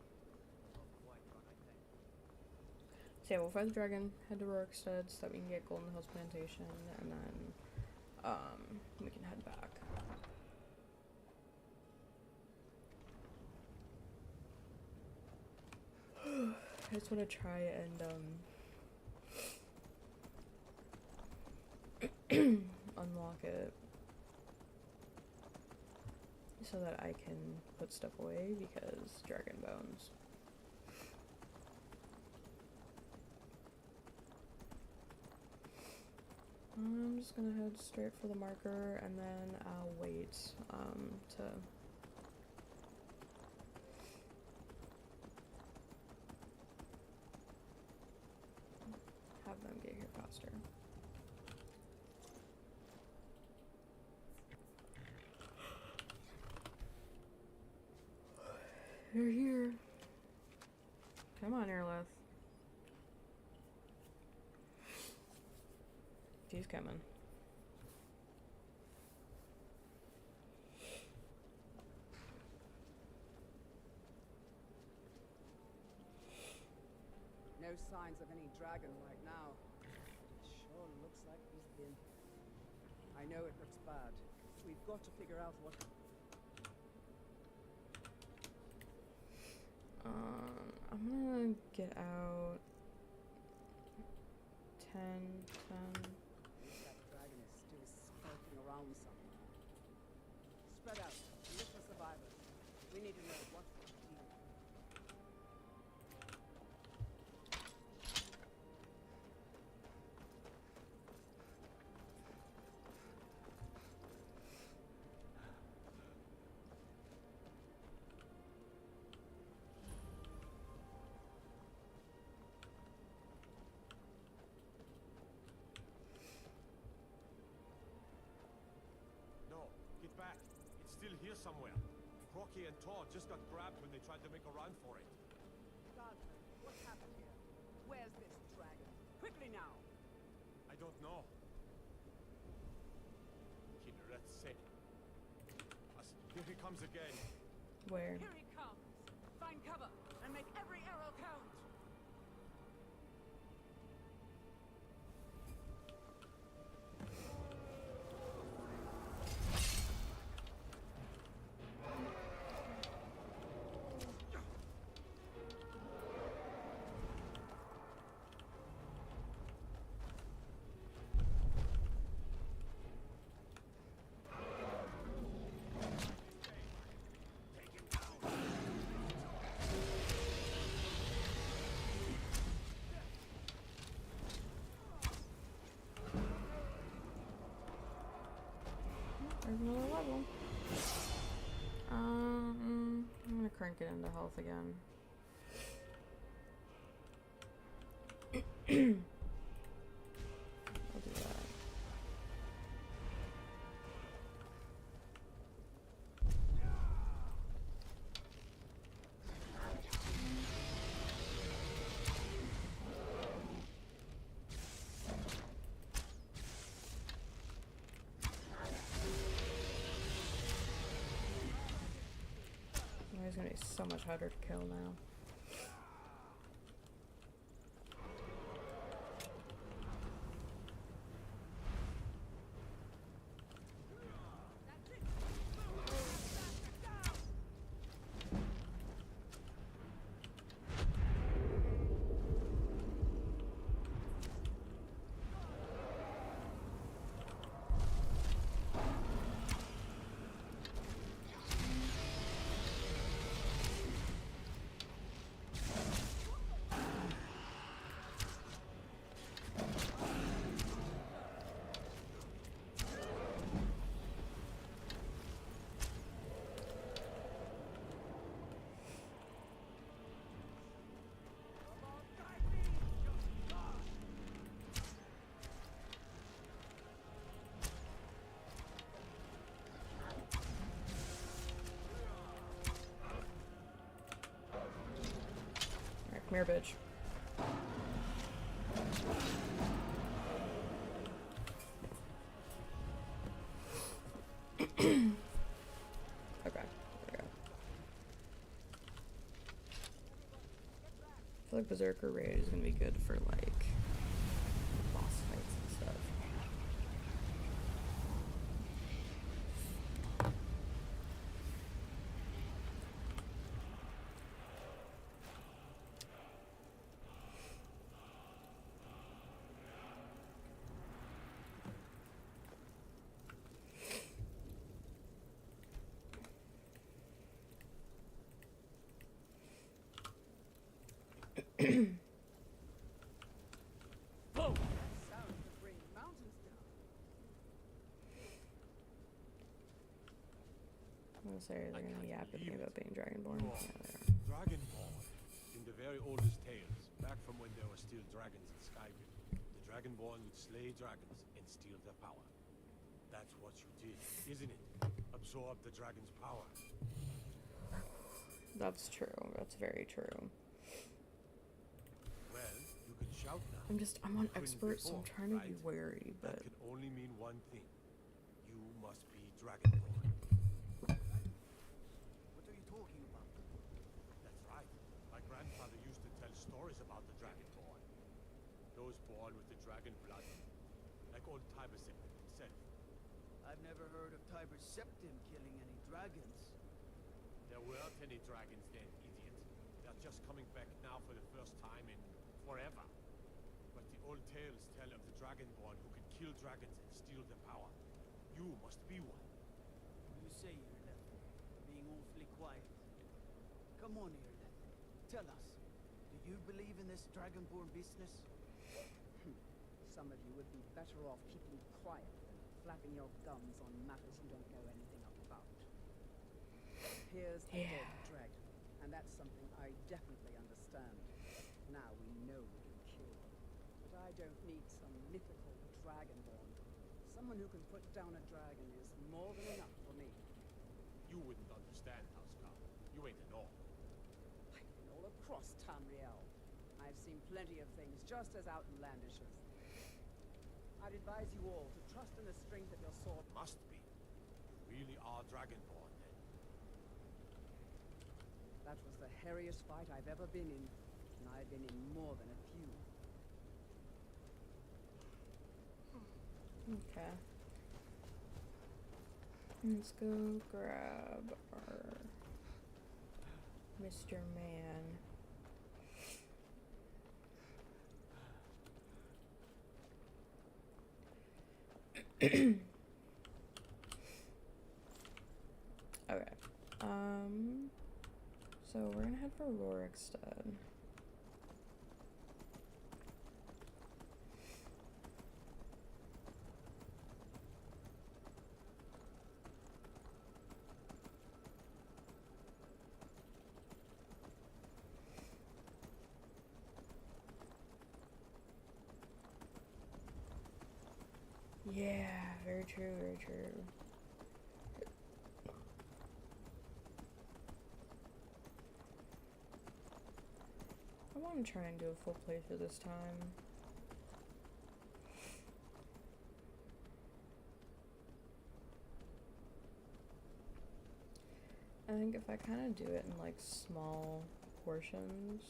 Of Whiterun, I think. So yeah, we'll fight the dragon, head to Rorikstead so that we can get Golden Hills Plantation, and then we can head back. I just want to try and unlock it so that I can put stuff away, because dragon bones. I'm just gonna head straight for the marker, and then I'll wait to them get here faster. They're here. Come on, Aerolith. She's coming. No signs of any dragon right now. Sure looks like he's been. I know it looks bad. We've got to figure out what. I'm gonna get out 10, 10. That dragon is still skulking around somewhere. Spread out. Look for survivors. We need to know what we're dealing with. No, get back. It's still here somewhere. Crocky and Todd just got grabbed when they tried to make a run for it. Gardner, what happened here? Where's this dragon? Quickly now! I don't know. Kinneret said. Here he comes again. Where? Here he comes! Find cover and make every arrow count! There's another level. I'm gonna crank it into health again. I'll do that. He's gonna be so much harder to kill now. Come here, bitch. Okay, there we go. I feel like Berserker Raid is gonna be good for like boss fights and stuff. I'm gonna say they're gonna yap at me about being Dragonborn. Yeah, they are. Dragonborn. In the very oldest tales, back from when there were still dragons in Skyrim, the Dragonborn would slay dragons and steal their power. That's what you did, isn't it? Absorb the dragon's power. That's true. That's very true. Well, you can shout now. I'm on You couldn't expert, so I'm before, trying to right? be wary, but That can only mean one thing. You must be Dragonborn. What are you talking about? That's right. My grandfather used to tell stories about the Dragonborn. Those born with the dragon blood. Like old Tiber Septim himself. I've never heard of Tiber Septim killing any dragons. There weren't any dragons then, idiot. They're just coming back now for the first time in forever. But the old tales tell of the Dragonborn who can kill dragons and steal their power. You must be one. You say you're left, being awfully quiet. Come on here, then. Tell us, do you believe in this Dragonborn business? Some of you would be better off keeping quiet than flapping your gums on matters you don't know anything about. Here's the dead dragon, and that's something I definitely understand. Now we know we can kill them. But I don't need some mythical dragonborn. Someone who can put down a dragon is more than enough for me. You wouldn't understand, Housecarl. You ain't an orc. I've been all across Tamriel. I've seen plenty of things just as outlandish as these. I'd advise you all to trust in the strength of your sword. Must be. You really are Dragonborn, then. That was the hairiest fight I've ever been in, and I've been in more than a few. okay. Let's go grab our Mr. Man. Okay. So we're gonna head for Rorikstead. Yeah, very true, very true. I want to try and do a full playthrough this time. I think if I kind of do it in like small portions,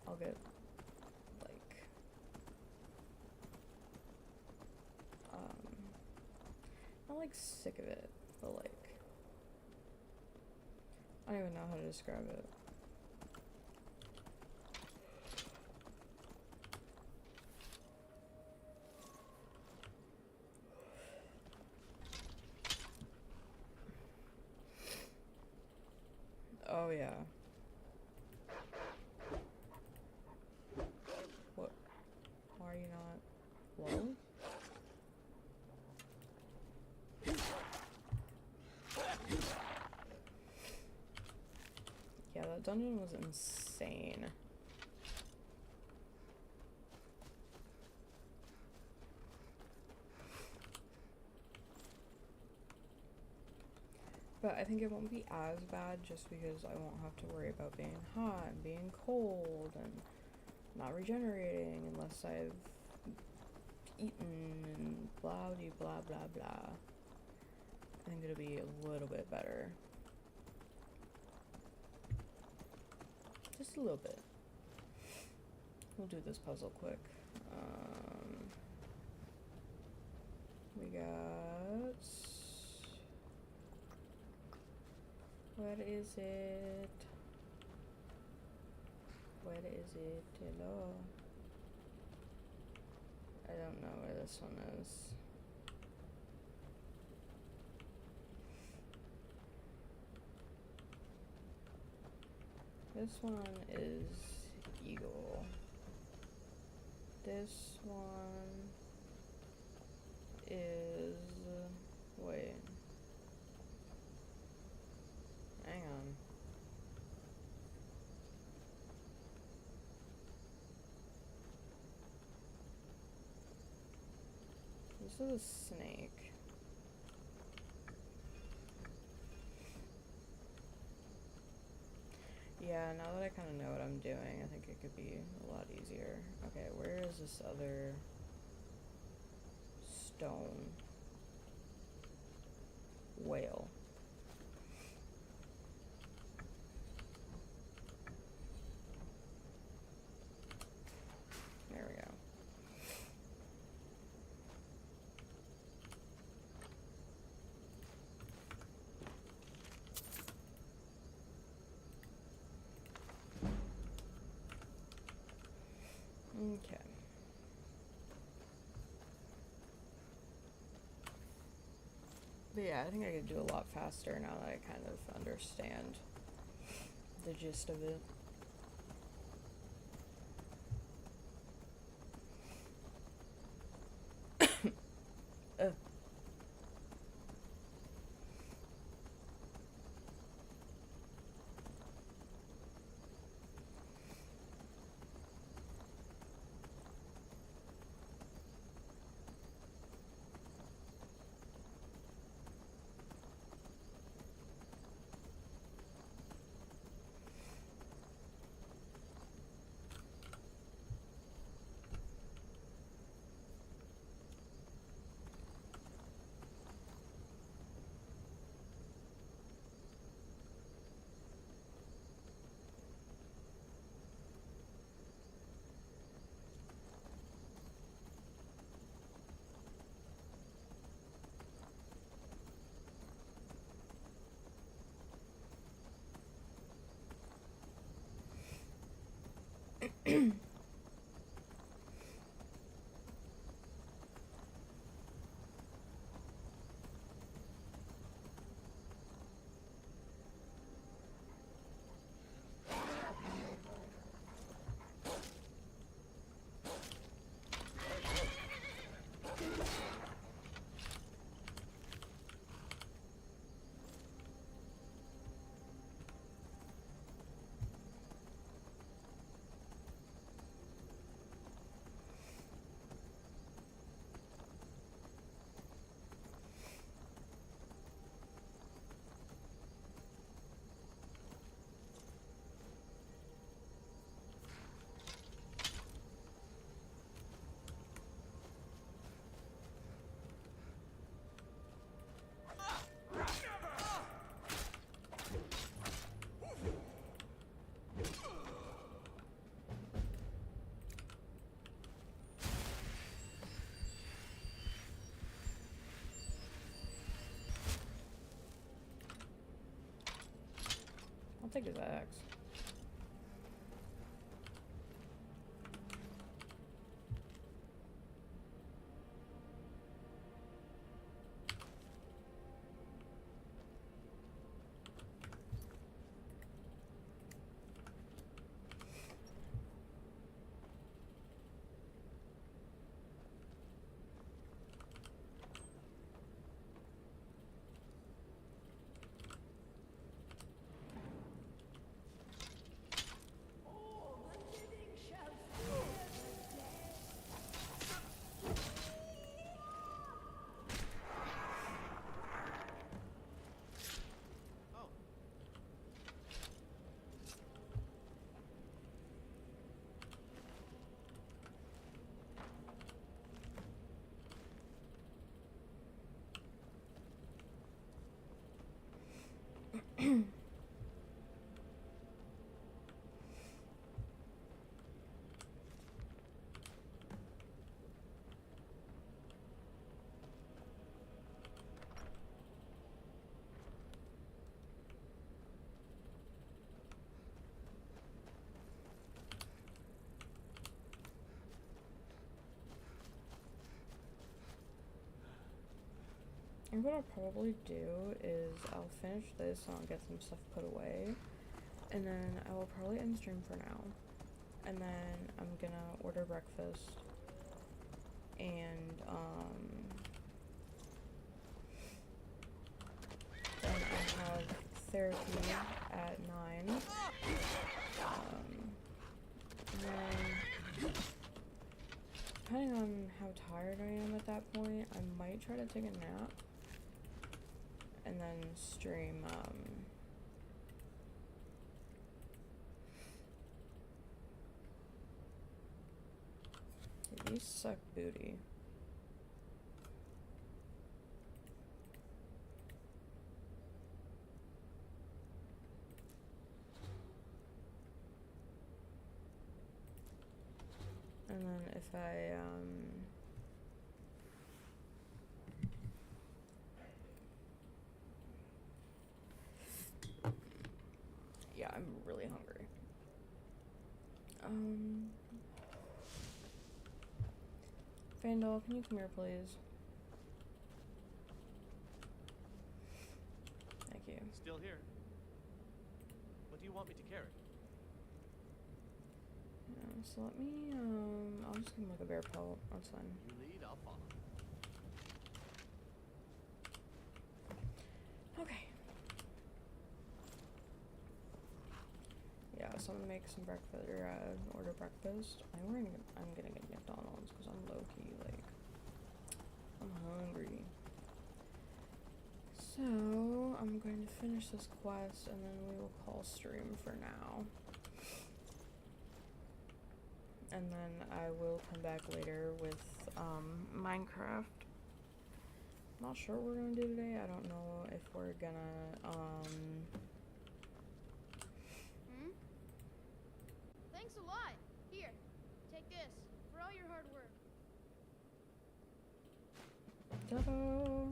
I'll get like not like sick of it, but like I don't even know how to describe it. Oh yeah. What? Why are you not low? Yeah, that dungeon was insane. But I think it won't be as bad just because I won't have to worry about being hot and being cold and not regenerating unless I've eaten and blah de blah blah blah. I think it'll be a little bit better. Just a little bit. We'll do this puzzle quick. We got... Where is it? Where is it? Hello? I don't know where this one is. This one is Eagle. This one is... wait. Hang on. this is a snake. Yeah, now that I kind of know what I'm doing, I think it could be a lot easier. Okay, where is this other stone whale? There we go. Okay. But yeah, I think I could do a lot faster now that I kind of understand the gist of it. I'll take his axe. And what I'll probably do is I'll finish this and I'll get some stuff put away. And then I will probably end the stream for now. And then I'm gonna order breakfast. And, then I have therapy at 9. And then depending on how tired I am at that point, I might try to take a nap and then stream, these suck booty. And then if I, yeah, I'm really hungry. Vandal, can you come here, please? Thank you. Still here. What do you want me to carry? Yeah, so let me, I'll just give him like a bear pelt. That's fine. You lead, I'll follow. Okay. Yeah, so I'm gonna make some breakfast, or order breakfast. I'm gonna get McDonald's because I'm low key like I'm hungry. So I'm going to finish this quest and then we will call stream for now. And then I will come back later with Minecraft. Not sure what we're gonna do today. I don't know if we're gonna Thanks a lot. Here, take this for all your hard work. ta-da.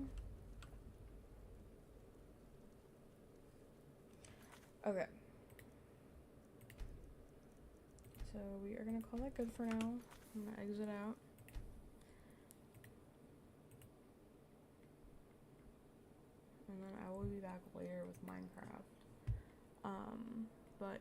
Okay. So we are gonna call that good for now. I'm gonna exit out. And then I will be back later with Minecraft. But